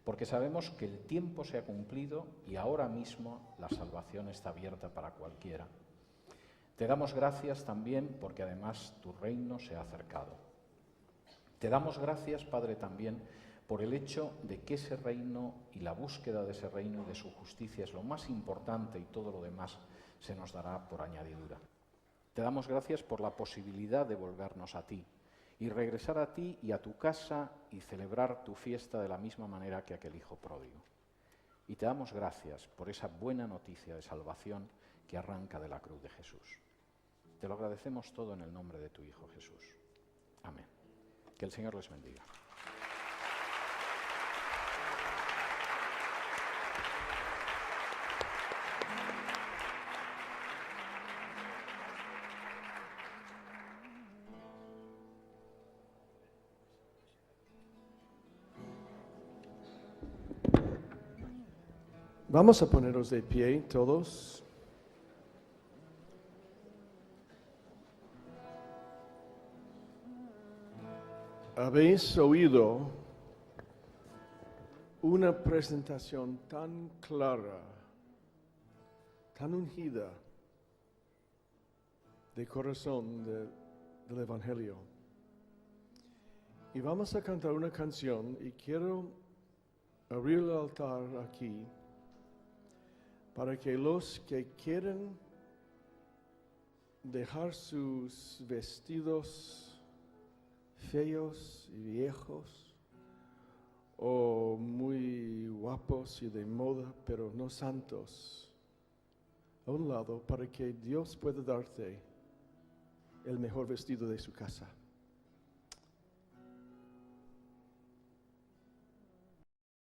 porque sabemos que el tiempo se ha cumplido y ahora mismo la salvación está abierta para cualquiera. Te damos gracias también porque además tu reino se ha acercado. Te damos gracias, Padre, también por el hecho de que ese reino y la búsqueda de ese reino y de su justicia es lo más importante y todo lo demás se nos dará por añadidura. Te damos gracias por la posibilidad de volvernos a ti y regresar a ti y a tu casa y celebrar tu fiesta de la misma manera que aquel hijo pródigo. Y te damos gracias por esa buena noticia de salvación que arranca de la cruz de Jesús. Te lo agradecemos todo en el nombre de tu Hijo Jesús. Amén. Que el Señor les bendiga. Vamos a ponernos de pie todos. Habéis oído una presentación tan clara, tan ungida de corazón del Evangelio. Y vamos a cantar una canción y quiero abrir el altar aquí para que los que quieren dejar sus vestidos feos y viejos o muy guapos y de moda, pero no santos, a un lado para que Dios pueda darte el mejor vestido de su casa.